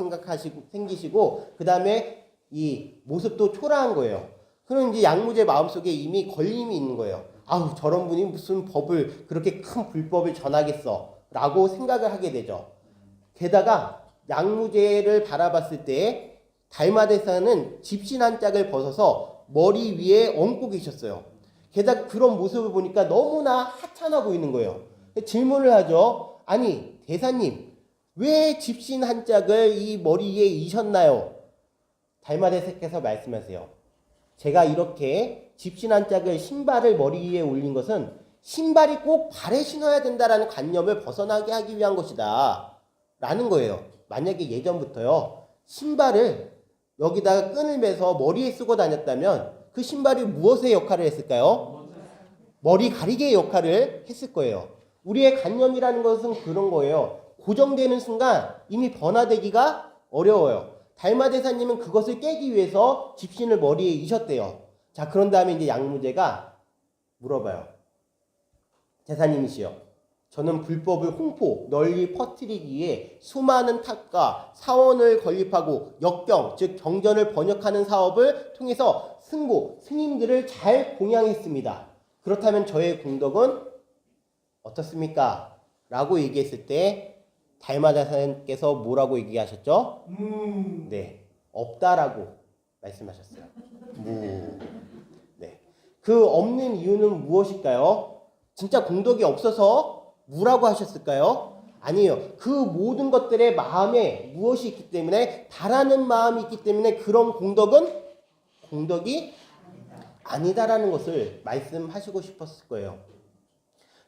생기시고 그 다음에 이 모습도 초라한 거예요. 그럼 이제 양무제 마음속에 이미 걸림이 있는 거예요. 아우 저런 분이 무슨 법을 그렇게 큰 불법을 전하겠어 라고 생각을 하게 되죠. 게다가 양무제를 바라봤을 때 달마대사는 집신 한 짝을 벗어서 머리 위에 얹고 계셨어요. 게다가 그런 모습을 보니까 너무나 하찮아 보이는 거예요. 질문을 하죠. 아니, 대사님, 왜 집신 한 짝을 이 머리에 이셨나요? 달마대사께서 말씀하세요. 제가 이렇게 집신 한 짝을 신발을 머리 위에 올린 것은 신발이 꼭 발에 신어야 된다라는 관념을 벗어나게 하기 위한 것이다. 라는 거예요. 만약에 예전부터요, 신발을 여기다가 끈을 매서 머리에 쓰고 다녔다면 그 신발이 무엇의 역할을 했을까요? 머리 가리개의 역할을 했을 거예요. 우리의 관념이라는 것은 그런 거예요. 고정되는 순간 이미 변화되기가 어려워요. 달마대사님은 그것을 깨기 위해서 집신을 머리에 이셨대요. 자, 그런 다음에 이제 양무제가 물어봐요. 대사님이시여, 저는 불법을 홍포, 널리 퍼뜨리기 위해 수많은 탑과 사원을 건립하고 역경, 즉 경전을 번역하는 사업을 통해서 승고, 스님들을 잘 공양했습니다. 그렇다면 저의 공덕은 어떻습니까? 라고 얘기했을 때 달마대사님께서 뭐라고 얘기하셨죠? 네, 없다라고 말씀하셨어요. 네, 그 없는 이유는 무엇일까요? 진짜 공덕이 없어서 무라고 하셨을까요? 아니에요. 그 모든 것들의 마음에 무엇이 있기 때문에, 바라는 마음이 있기 때문에 그런 공덕은 공덕이 아니다라는 것을 말씀하시고 싶었을 거예요.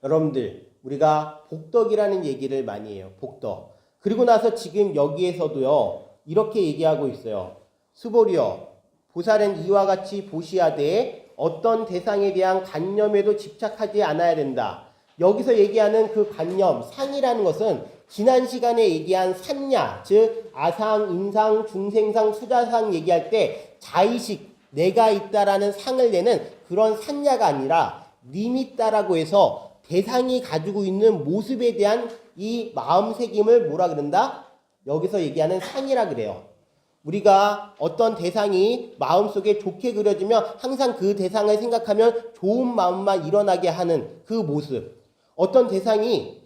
여러분들, 우리가 복덕이라는 얘기를 많이 해요. 복덕. 그리고 나서 지금 여기에서도요, 이렇게 얘기하고 있어요. 수보리여, 보살은 이와 같이 보시하되 어떤 대상에 대한 관념에도 집착하지 않아야 된다. 여기서 얘기하는 그 관념, 상이라는 것은 지난 시간에 얘기한 산야, 즉 아상, 인상, 중생상, 수자상 얘기할 때 자의식, 내가 있다라는 상을 내는 그런 산야가 아니라 니미따라고 해서 대상이 가지고 있는 모습에 대한 이 마음새김을 뭐라 그런다? 여기서 얘기하는 상이라 그래요. 우리가 어떤 대상이 마음속에 좋게 그려지면 항상 그 대상을 생각하면 좋은 마음만 일어나게 하는 그 모습. 어떤 대상이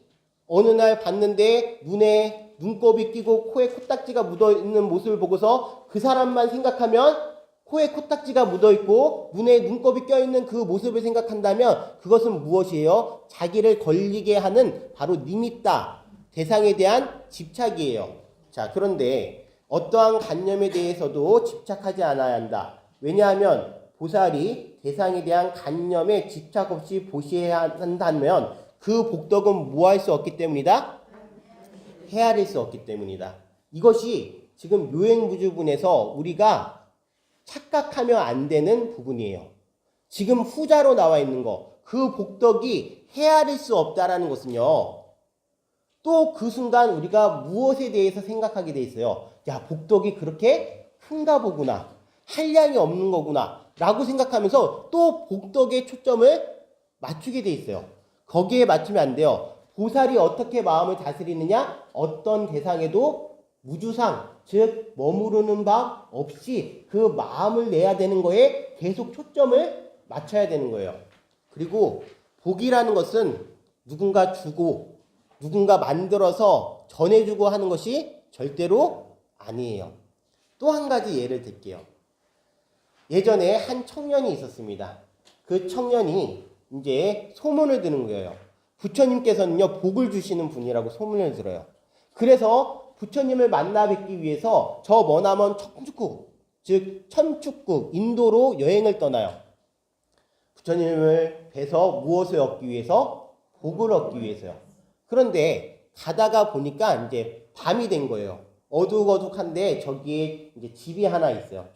어느 날 봤는데 눈에 눈곱이 끼고 코에 코딱지가 묻어있는 모습을 보고서 그 사람만 생각하면 코에 코딱지가 묻어있고 눈에 눈곱이 껴있는 그 모습을 생각한다면 그것은 무엇이에요? 자기를 걸리게 하는 바로 니미따, 대상에 대한 집착이에요. 자, 그런데 어떠한 관념에 대해서도 집착하지 않아야 한다. 왜냐하면 보살이 대상에 대한 관념에 집착 없이 보시해야 한다면 그 복덕은 무할 수 없기 때문이다? 헤아릴 수 없기 때문이다. 이것이 지금 요행무주분에서 우리가 착각하면 안 되는 부분이에요. 지금 후자로 나와 있는 거, 그 복덕이 헤아릴 수 없다라는 것은요, 또 그 순간 우리가 무엇에 대해서 생각하게 돼 있어요. 야, 복덕이 그렇게 큰가 보구나, 한량이 없는 거구나 라고 생각하면서 또 복덕의 초점을 맞추게 돼 있어요. 거기에 맞추면 안 돼요. 보살이 어떻게 마음을 다스리느냐? 어떤 대상에도 무주상, 즉 머무르는 바 없이 그 마음을 내야 되는 거에 계속 초점을 맞춰야 되는 거예요. 그리고 복이라는 것은 누군가 주고 누군가 만들어서 전해주고 하는 것이 절대로 아니에요. 또 한 가지 예를 들게요. 예전에 한 청년이 있었습니다. 그 청년이 이제 소문을 듣는 거예요. 부처님께서는요, 복을 주시는 분이라고 소문을 들어요. 그래서 부처님을 만나 뵙기 위해서 저 머나먼 천축국, 즉 천축국, 인도로 여행을 떠나요. 부처님을 뵈서 무엇을 얻기 위해서? 복을 얻기 위해서요. 그런데 가다가 보니까 이제 밤이 된 거예요. 어둑어둑한데 저기에 이제 집이 하나 있어요.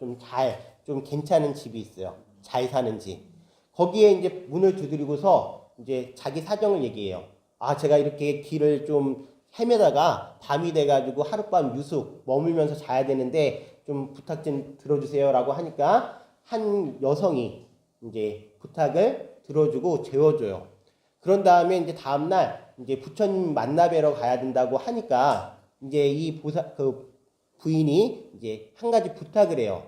좀 괜찮은 집이 있어요. 잘 사는 집. 거기에 이제 문을 두드리고서 이제 자기 사정을 얘기해요. 아, 제가 이렇게 길을 좀 헤매다가 밤이 돼가지고 하룻밤 유숙 머물면서 자야 되는데 좀 부탁 좀 들어주세요 라고 하니까 한 여성이 이제 부탁을 들어주고 재워줘요. 그런 다음에 이제 다음날 이제 부처님 만나 뵈러 가야 된다고 하니까 이제 이 그 부인이 이제 한 가지 부탁을 해요.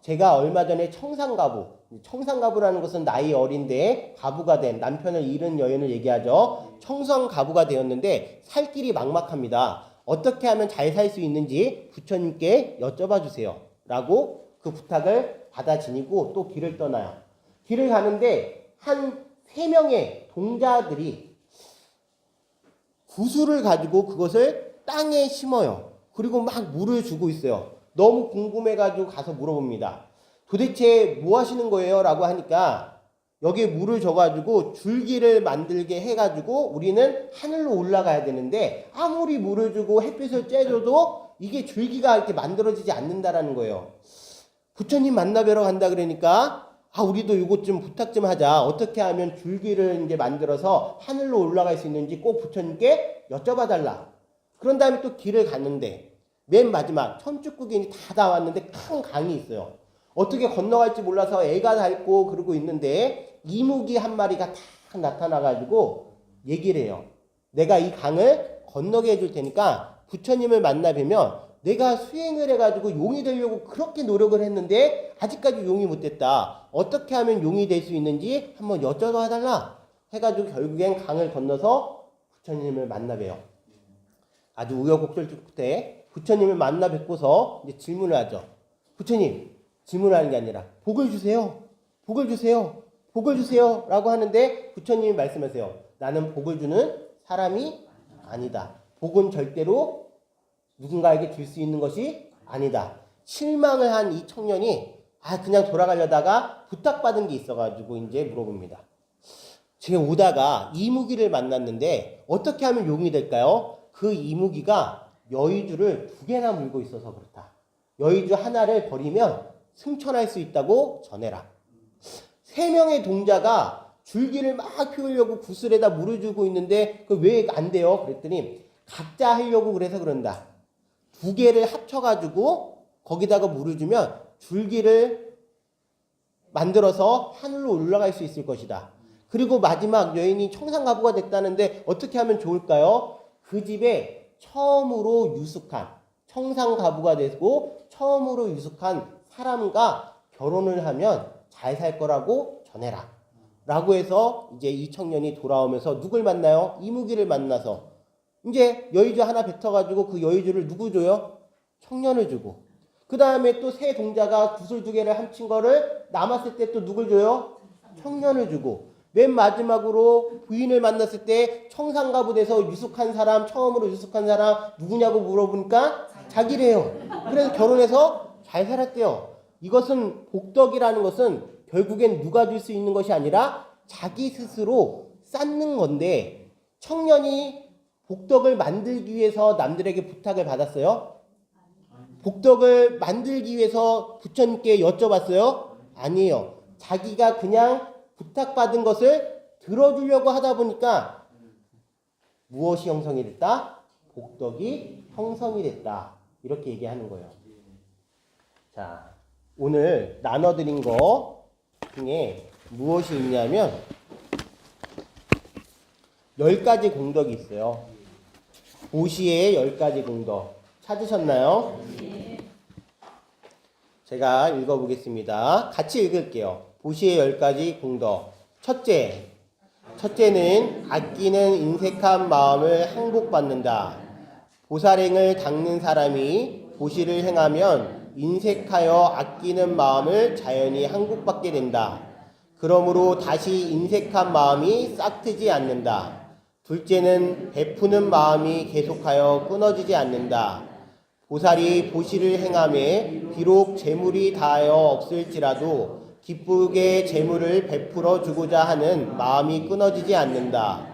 제가 얼마 전에 청산가부라는 것은 나이 어린데 가부가 된, 남편을 잃은 여인을 얘기하죠. 청산가부가 되었는데 살 길이 막막합니다. 어떻게 하면 잘 살 수 있는지 부처님께 여쭤봐 주세요 라고 그 부탁을 받아 지니고 또 길을 떠나요. 길을 가는데 한 3명의 동자들이 구슬을 가지고 그것을 땅에 심어요. 그리고 막 물을 주고 있어요. 너무 궁금해가지고 가서 물어봅니다. 도대체 뭐 하시는 거예요? 라고 하니까 여기에 물을 줘가지고 줄기를 만들게 해가지고 우리는 하늘로 올라가야 되는데 아무리 물을 주고 햇빛을 쬐줘도 이게 줄기가 이렇게 만들어지지 않는다라는 거예요. 부처님 만나 뵈러 간다 그러니까 우리도 이것 좀 부탁 좀 하자. 어떻게 하면 줄기를 이제 만들어서 하늘로 올라갈 수 있는지 꼭 부처님께 여쭤봐 달라. 그런 다음에 또 길을 갔는데 맨 마지막 천축국인이 다 나왔는데 큰 강이 있어요. 어떻게 건너갈지 몰라서 애가 닳고 그러고 있는데 이무기 한 마리가 딱 나타나가지고 얘기를 해요. 내가 이 강을 건너게 해줄 테니까 부처님을 만나 뵈면 내가 수행을 해가지고 용이 되려고 그렇게 노력을 했는데 아직까지 용이 못 됐다. 어떻게 하면 용이 될 수 있는지 한번 여쭤봐 달라. 해가지고 결국엔 강을 건너서 부처님을 만나 뵈요. 아주 우여곡절 끝에 부처님을 만나 뵙고서 이제 질문을 하죠. 부처님, 질문하는 게 아니라 복을 주세요. 복을 주세요. 복을 주세요. 라고 하는데 부처님이 말씀하세요. 나는 복을 주는 사람이 아니다. 복은 절대로 누군가에게 줄 수 있는 것이 아니다. 실망을 한 이 청년이 그냥 돌아가려다가 부탁받은 게 있어가지고 이제 물어봅니다. 제가 오다가 이무기를 만났는데 어떻게 하면 용이 될까요? 그 이무기가 여의주를 2개나 물고 있어서 그렇다. 여의주 하나를 버리면 승천할 수 있다고 전해라. 3명의 동자가 줄기를 막 피우려고 구슬에다 물을 주고 있는데 그 왜 안 돼요? 그랬더니 각자 하려고 그래서 그런다. 2개를 합쳐가지고 거기다가 물을 주면 줄기를 만들어서 하늘로 올라갈 수 있을 것이다. 그리고 마지막 여인이 청산가부가 됐다는데 어떻게 하면 좋을까요? 그 집에 처음으로 유숙한 청산가부가 되고 처음으로 유숙한 사람과 결혼을 하면 잘 살 거라고 전해라. 라고 해서 이제 이 청년이 돌아오면서 누굴 만나요? 이무기를 만나서 이제 여의주 하나 뱉어가지고 그 여의주를 누구 줘요? 청년을 주고 그 다음에 또 새 동자가 구슬 2개를 합친 거를 남았을 때 또 누굴 줘요? 청년을 주고 맨 마지막으로 부인을 만났을 때 청산가부 돼서 유숙한 사람, 처음으로 유숙한 사람 누구냐고 물어보니까 자기래요. 그래서 결혼해서 잘 살았대요. 이것은 복덕이라는 것은 결국엔 누가 줄 수 있는 것이 아니라 자기 스스로 쌓는 건데 청년이 복덕을 만들기 위해서 남들에게 부탁을 받았어요? 복덕을 만들기 위해서 부처님께 여쭤봤어요? 아니에요. 자기가 그냥 부탁받은 것을 들어주려고 하다 보니까 무엇이 형성이 됐다? 복덕이 형성이 됐다. 이렇게 얘기하는 거예요. 자, 오늘 나눠드린 거 중에 무엇이 있냐면 10가지 공덕이 있어요. 보시의 10가지 공덕 찾으셨나요? 제가 읽어보겠습니다. 같이 읽을게요. 보시의 10가지 공덕. 첫째는 아끼는 인색한 마음을 항복받는다. 보살행을 닦는 사람이 보시를 행하면 인색하여 아끼는 마음을 자연히 항복받게 된다. 그러므로 다시 인색한 마음이 싹트지 않는다. 둘째는 베푸는 마음이 계속하여 끊어지지 않는다. 보살이 보시를 행함에 비록 재물이 다하여 없을지라도 기쁘게 재물을 베풀어 주고자 하는 마음이 끊어지지 않는다.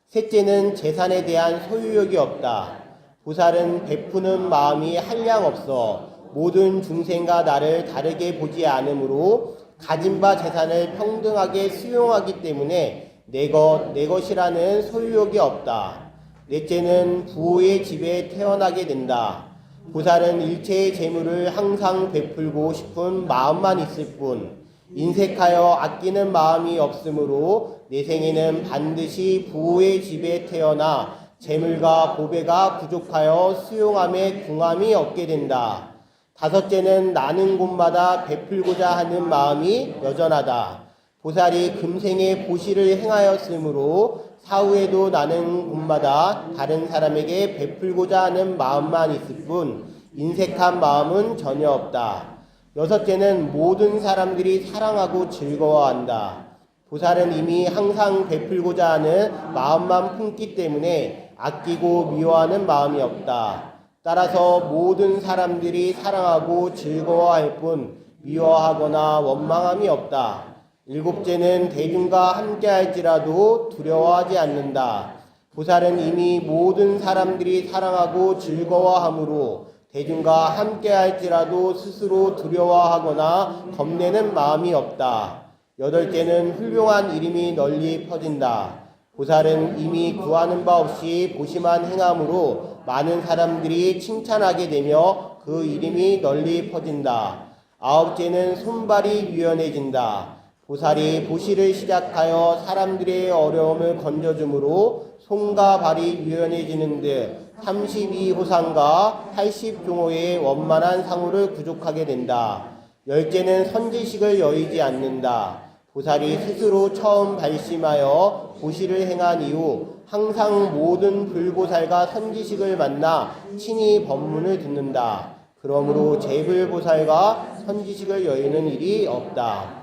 셋째는 재산에 대한 소유욕이 없다. 보살은 베푸는 마음이 한량 없어 모든 중생과 나를 다르게 보지 않으므로 가진 바 재산을 평등하게 수용하기 때문에 내 것이라는 소유욕이 없다. 넷째는 부호의 집에 태어나게 된다. 보살은 일체의 재물을 항상 베풀고 싶은 마음만 있을 뿐 인색하여 아끼는 마음이 없으므로 내 생에는 반드시 부호의 집에 태어나 재물과 보배가 부족하여 수용함에 궁함이 없게 된다. 다섯째는 나는 곳마다 베풀고자 하는 마음이 여전하다. 보살이 금생에 보시를 행하였으므로 사후에도 나는 곳마다 다른 사람에게 베풀고자 하는 마음만 있을 뿐 인색한 마음은 전혀 없다. 여섯째는 모든 사람들이 사랑하고 즐거워한다. 보살은 이미 항상 베풀고자 하는 마음만 품기 때문에 아끼고 미워하는 마음이 없다. 따라서 모든 사람들이 사랑하고 즐거워할 뿐 미워하거나 원망함이 없다. 일곱째는 대중과 함께할지라도 두려워하지 않는다. 보살은 이미 모든 사람들이 사랑하고 즐거워하므로 대중과 함께할지라도 스스로 두려워하거나 겁내는 마음이 없다. 여덟째는 훌륭한 이름이 널리 퍼진다. 보살은 이미 구하는 바 없이 보시만 행함으로 많은 사람들이 칭찬하게 되며 그 이름이 널리 퍼진다. 아홉째는 손발이 유연해진다. 보살이 보시를 시작하여 사람들의 어려움을 건져주므로 손과 발이 유연해지는 듯 32호상과 80종호의 원만한 상호를 구족하게 된다. 열째는 선지식을 여의지 않는다. 보살이 스스로 처음 발심하여 보시를 행한 이후 항상 모든 불보살과 선지식을 만나 친히 법문을 듣는다. 그러므로 재불보살과 선지식을 여의는 일이 없다.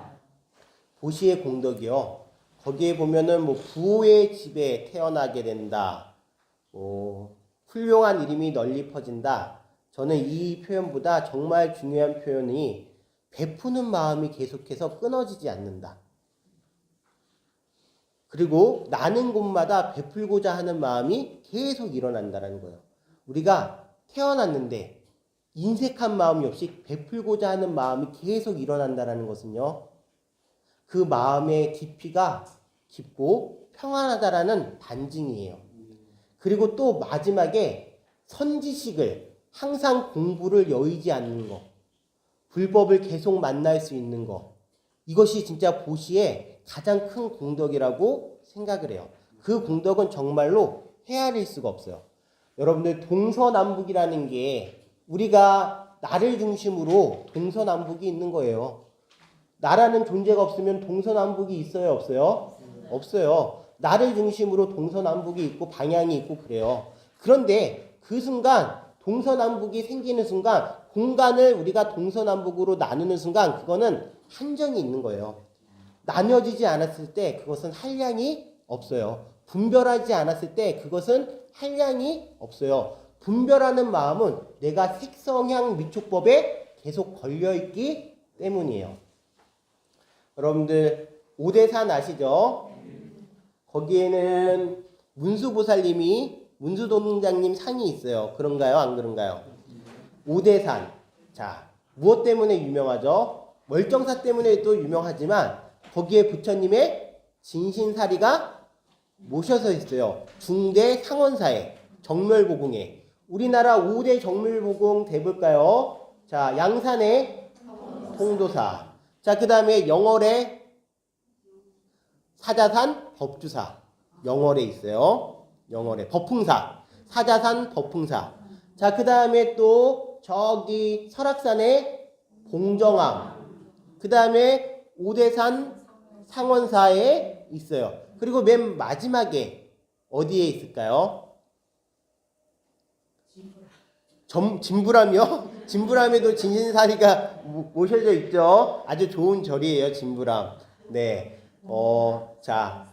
보시의 공덕이요. 거기에 보면은 부호의 집에 태어나게 된다. 훌륭한 이름이 널리 퍼진다. 저는 이 표현보다 정말 중요한 표현이 베푸는 마음이 계속해서 끊어지지 않는다. 그리고 나는 곳마다 베풀고자 하는 마음이 계속 일어난다는 거예요. 우리가 태어났는데 인색한 마음이 없이 베풀고자 하는 마음이 계속 일어난다는 것은요. 그 마음의 깊이가 깊고 평안하다라는 반증이에요. 그리고 또 마지막에 선지식을 항상 공부를 여의지 않는 것, 불법을 계속 만날 수 있는 것, 이것이 진짜 보시의 가장 큰 공덕이라고 생각을 해요. 그 공덕은 정말로 헤아릴 수가 없어요. 여러분들 동서남북이라는 게 우리가 나를 중심으로 동서남북이 있는 거예요. 나라는 존재가 없으면 동서남북이 있어요, 없어요? 없어요. 나를 중심으로 동서남북이 있고 방향이 있고 그래요. 그런데 그 순간 동서남북이 생기는 순간 공간을 우리가 동서남북으로 나누는 순간 그거는 한정이 있는 거예요. 나뉘어지지 않았을 때 그것은 한량이 없어요. 분별하지 않았을 때 그것은 한량이 없어요. 분별하는 마음은 내가 색성향 미촉법에 계속 걸려있기 때문이에요. 여러분들 오대산 아시죠? 거기에는 문수보살님이 문수동장님 상이 있어요. 그런가요? 안 그런가요? 오대산. 자, 무엇 때문에 유명하죠? 멀정사 때문에 또 유명하지만 거기에 부처님의 진신사리가 모셔서 있어요. 중대 상원사에 정멸보궁에. 우리나라 5대 정멸보궁 대볼까요? 자, 양산의 통도사. 자, 그 다음에 영월의 사자산 법주사. 영월에 있어요. 영월에 법풍사. 사자산 법풍사. 자, 그 다음에 또 저기 설악산의 봉정암. 그 다음에 오대산 상원사에 있어요. 그리고 맨 마지막에 어디에 있을까요? 진부람이요? 진부람에도 진신사리가 모셔져 있죠. 아주 좋은 절이에요, 진부람. 네. 자,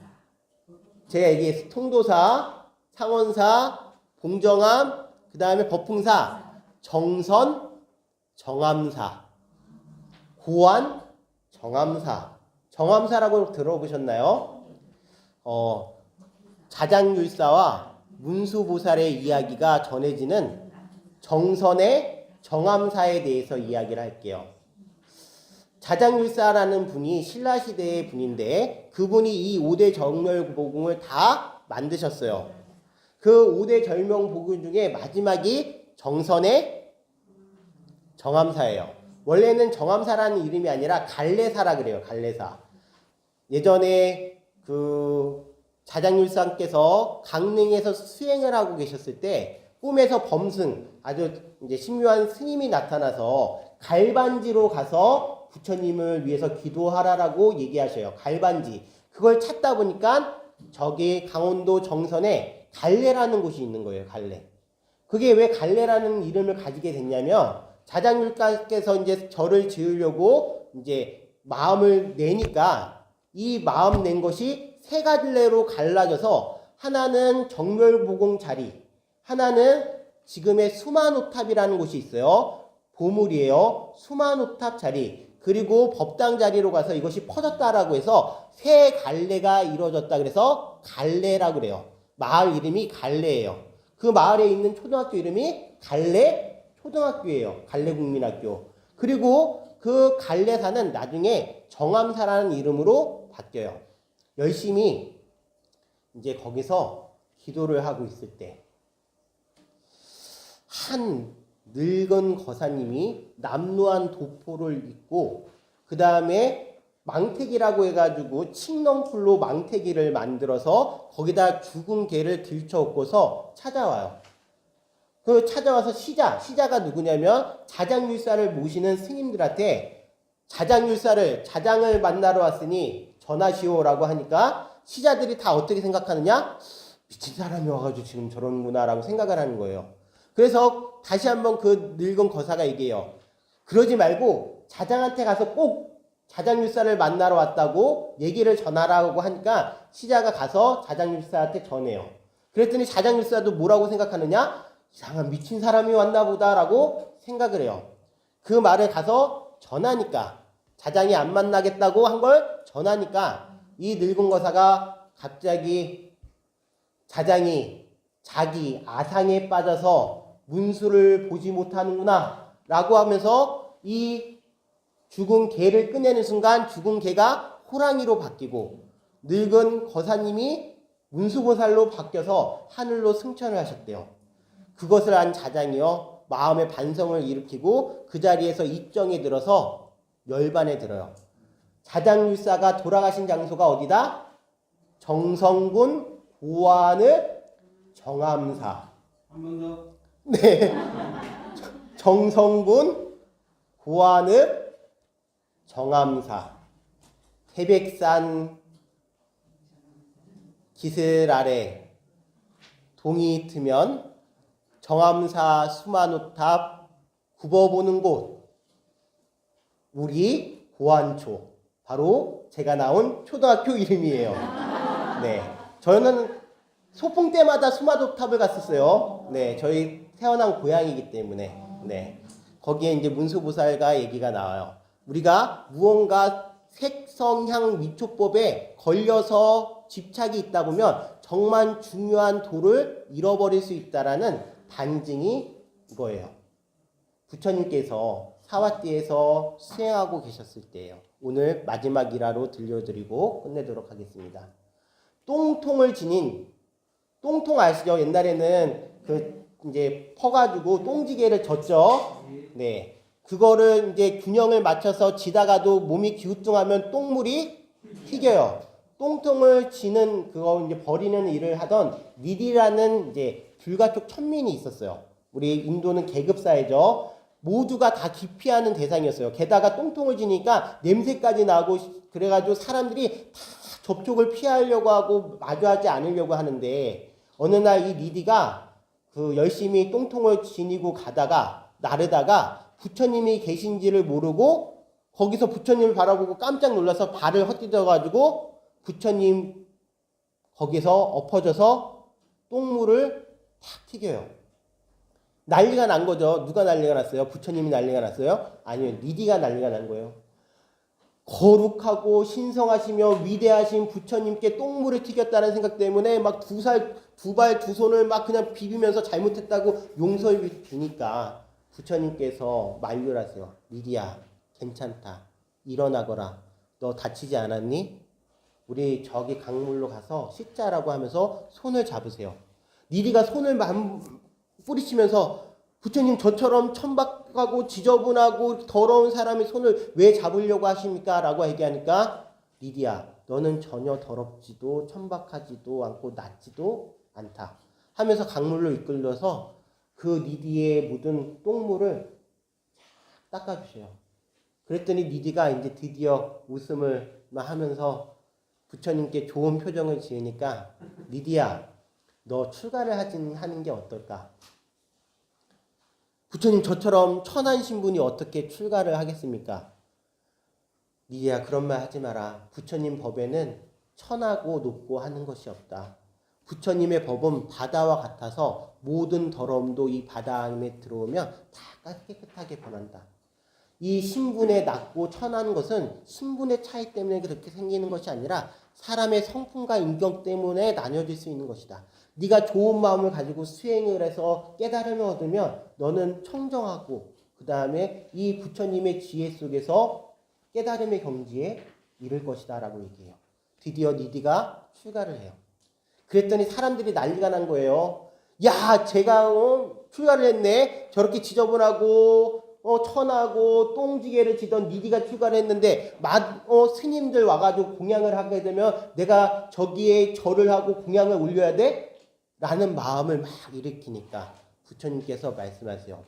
제가 얘기했어요. 통도사, 상원사, 봉정암, 그 다음에 법풍사, 정선, 정암사, 고안, 정암사. 정암사라고 들어보셨나요? 자장율사와 문수보살의 이야기가 전해지는 정선의 정암사에 대해서 이야기를 할게요. 자장율사라는 분이 신라시대의 분인데 그분이 이 5대 정멸보궁을 다 만드셨어요. 그 5대 정멸보궁 중에 마지막이 정선의 정암사예요. 원래는 정암사라는 이름이 아니라 갈래사라 그래요. 갈래사. 예전에 그 자장율사께서 강릉에서 수행을 하고 계셨을 때 꿈에서 범승, 아주 이제 신묘한 스님이 나타나서 갈반지로 가서 부처님을 위해서 기도하라라고 얘기하셔요. 갈반지. 그걸 찾다 보니까 저기 강원도 정선에 갈래라는 곳이 있는 거예요. 갈래. 그게 왜 갈래라는 이름을 가지게 됐냐면 자장율가께서 이제 절을 지으려고 이제 마음을 내니까 이 마음 낸 것이 세 갈래로 갈라져서 하나는 정멸보공 자리, 하나는 지금의 수마노탑이라는 곳이 있어요. 보물이에요. 수마노탑 자리. 그리고 법당 자리로 가서 이것이 퍼졌다라고 해서 세 갈래가 이루어졌다 그래서 갈래라고 그래요. 마을 이름이 갈래예요. 그 마을에 있는 초등학교 이름이 갈래 초등학교예요. 갈래국민학교. 그리고 그 갈래사는 나중에 정암사라는 이름으로 바뀌어요. 열심히 이제 거기서 기도를 하고 있을 때 한 늙은 거사님이 남루한 도포를 입고 그 다음에 망태기라고 해가지고 칡넝풀로 망태기를 만들어서 거기다 죽은 개를 들쳐엎고서 찾아와요. 그 찾아와서 시자가 누구냐면 자장율사를 모시는 스님들한테 자장을 만나러 왔으니 전하시오라고 하니까 시자들이 다 어떻게 생각하느냐? 미친 사람이 와가지고 지금 저러는구나라고 생각을 하는 거예요. 그래서 다시 한번 그 늙은 거사가 얘기해요. 그러지 말고 자장한테 가서 꼭 자장율사를 만나러 왔다고 얘기를 전하라고 하니까 시자가 가서 자장율사한테 전해요. 그랬더니 자장율사도 뭐라고 생각하느냐? 이상한 미친 사람이 왔나 보다라고 생각을 해요. 그 말을 가서 전하니까 자장이 안 만나겠다고 한 걸 전하니까 이 늙은 거사가 갑자기 자장이 자기 아상에 빠져서 문수를 보지 못하는구나 라고 하면서 이 죽은 개를 꺼내는 순간 죽은 개가 호랑이로 바뀌고 늙은 거사님이 문수보살로 바뀌어서 하늘로 승천을 하셨대요. 그것을 안 자장이요 마음의 반성을 일으키고 그 자리에서 입정에 들어서 열반에 들어요. 자장율사가 돌아가신 장소가 어디다? 정성군 고안의 정암사. 한 번 더. 네. 정성군 고안의 정암사. 태백산 기슬 아래 동이 트면 정암사 수마노탑 굽어보는 곳. 우리 고안초. 바로 제가 나온 초등학교 이름이에요. 네. 저는 소풍 때마다 수마노탑을 갔었어요. 네. 저희 태어난 고향이기 때문에. 네. 거기에 이제 문수보살과 얘기가 나와요. 우리가 무언가 색성향 미초법에 걸려서 집착이 있다 보면 정말 중요한 도를 잃어버릴 수 있다라는 반증이 이거예요. 부처님께서 사와띠에서 수행하고 계셨을 때예요. 오늘 마지막 일화로 들려드리고 끝내도록 하겠습니다. 똥통을 지닌 똥통 아시죠? 옛날에는 그 이제 퍼가지고 똥지게를 졌죠. 네, 그거를 이제 균형을 맞춰서 지다가도 몸이 기우뚱하면 똥물이 튀겨요. 똥통을 지는 그거 이제 버리는 일을 하던 니디라는 이제 불가촉 천민이 있었어요. 우리 인도는 계급 사회죠. 모두가 다 기피하는 대상이었어요. 게다가 똥통을 지니까 냄새까지 나고 그래가지고 사람들이 다 접촉을 피하려고 하고 마주하지 않으려고 하는데 어느 날 이 니디가 그 열심히 똥통을 지니고 가다가 나르다가 부처님이 계신지를 모르고 거기서 부처님을 바라보고 깜짝 놀라서 발을 헛디뎌가지고 부처님 거기서 엎어져서 똥물을 탁 튀겨요. 난리가 난 거죠. 누가 난리가 났어요? 부처님이 난리가 났어요? 아니요. 니디가 난리가 난 거예요. 거룩하고 신성하시며 위대하신 부처님께 똥물을 튀겼다는 생각 때문에 막 두 발 두 손을 막 그냥 비비면서 잘못했다고 용서를 비니까 부처님께서 만류를 하세요. 니디야, 괜찮다. 일어나거라. 너 다치지 않았니? 우리 저기 강물로 가서 씻자라고 하면서 손을 잡으세요. 니디가 손을 뿌리치면서 부처님 저처럼 천박하고 지저분하고 더러운 사람의 손을 왜 잡으려고 하십니까? 라고 얘기하니까 니디야 너는 전혀 더럽지도 천박하지도 않고 낫지도 않다 하면서 강물로 이끌려서 그 니디에 묻은 똥물을 닦아주세요. 그랬더니 니디가 이제 드디어 웃음을 하면서 부처님께 좋은 표정을 지으니까 니디야 너 출가를 하는 게 어떨까? 부처님 저처럼 천한 신분이 어떻게 출가를 하겠습니까? 니디야 그런 말 하지 마라. 부처님 법에는 천하고 높고 하는 것이 없다. 부처님의 법은 바다와 같아서 모든 더러움도 이 바다 안에 들어오면 다 깨끗하게 변한다. 이 신분에 낮고 천한 것은 신분의 차이 때문에 그렇게 생기는 것이 아니라 사람의 성품과 인격 때문에 나뉘어질 수 있는 것이다. 네가 좋은 마음을 가지고 수행을 해서 깨달음을 얻으면 너는 청정하고 그 다음에 이 부처님의 지혜 속에서 깨달음의 경지에 이를 것이다 라고 얘기해요. 드디어 니디가 출가를 해요. 그랬더니 사람들이 난리가 난 거예요. 야, 제가 출가를 했네. 저렇게 지저분하고 천하고 똥지게를 지던 니디가 출가를 했는데 스님들 와가지고 공양을 하게 되면 내가 저기에 절을 하고 공양을 올려야 돼? 라는 마음을 막 일으키니까 부처님께서 말씀하세요.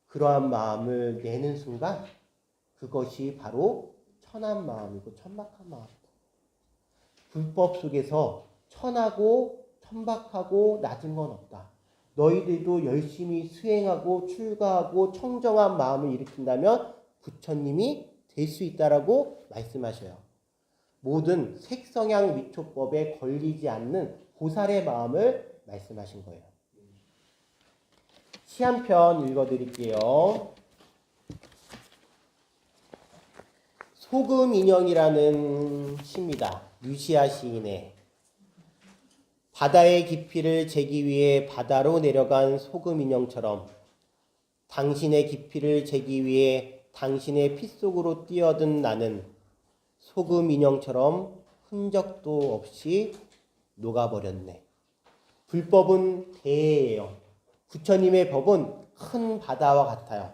그러한 마음을 내는 순간 그것이 바로 천한 마음이고 천박한 마음이다. 불법 속에서 천하고 천박하고 낮은 건 없다. 너희들도 열심히 수행하고 출가하고 청정한 마음을 일으킨다면 부처님이 될 수 있다라고 말씀하셔요. 모든 색성향 미초법에 걸리지 않는 보살의 마음을 말씀하신 거예요. 시 한 편 읽어드릴게요. 소금 인형이라는 시입니다. 유시아 시인의. 바다의 깊이를 재기 위해 바다로 내려간 소금 인형처럼 당신의 깊이를 재기 위해 당신의 피 속으로 뛰어든 나는 소금 인형처럼 흔적도 없이 녹아버렸네. 불법은 대예요. 부처님의 법은 큰 바다와 같아요.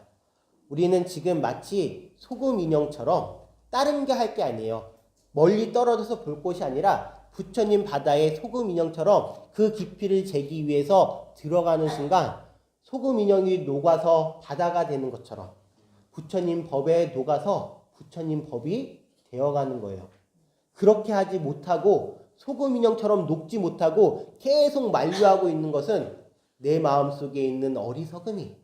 우리는 지금 마치 소금 인형처럼 다른 게 할 게 아니에요. 멀리 떨어져서 볼 곳이 아니라 부처님 바다의 소금 인형처럼 그 깊이를 재기 위해서 들어가는 순간 소금 인형이 녹아서 바다가 되는 것처럼 부처님 법에 녹아서 부처님 법이 되어가는 거예요. 그렇게 하지 못하고 소금 인형처럼 녹지 못하고 계속 만류하고 있는 것은 내 마음속에 있는 어리석음이,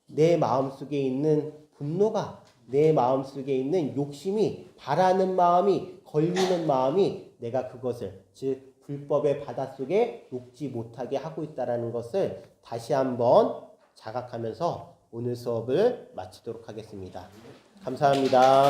내 마음속에 있는 분노가, 내 마음속에 있는 욕심이, 바라는 마음이, 걸리는 마음이 내가 그것을, 즉 불법의 바닷속에 녹지 못하게 하고 있다는 것을 다시 한번 자각하면서 오늘 수업을 마치도록 하겠습니다. 감사합니다.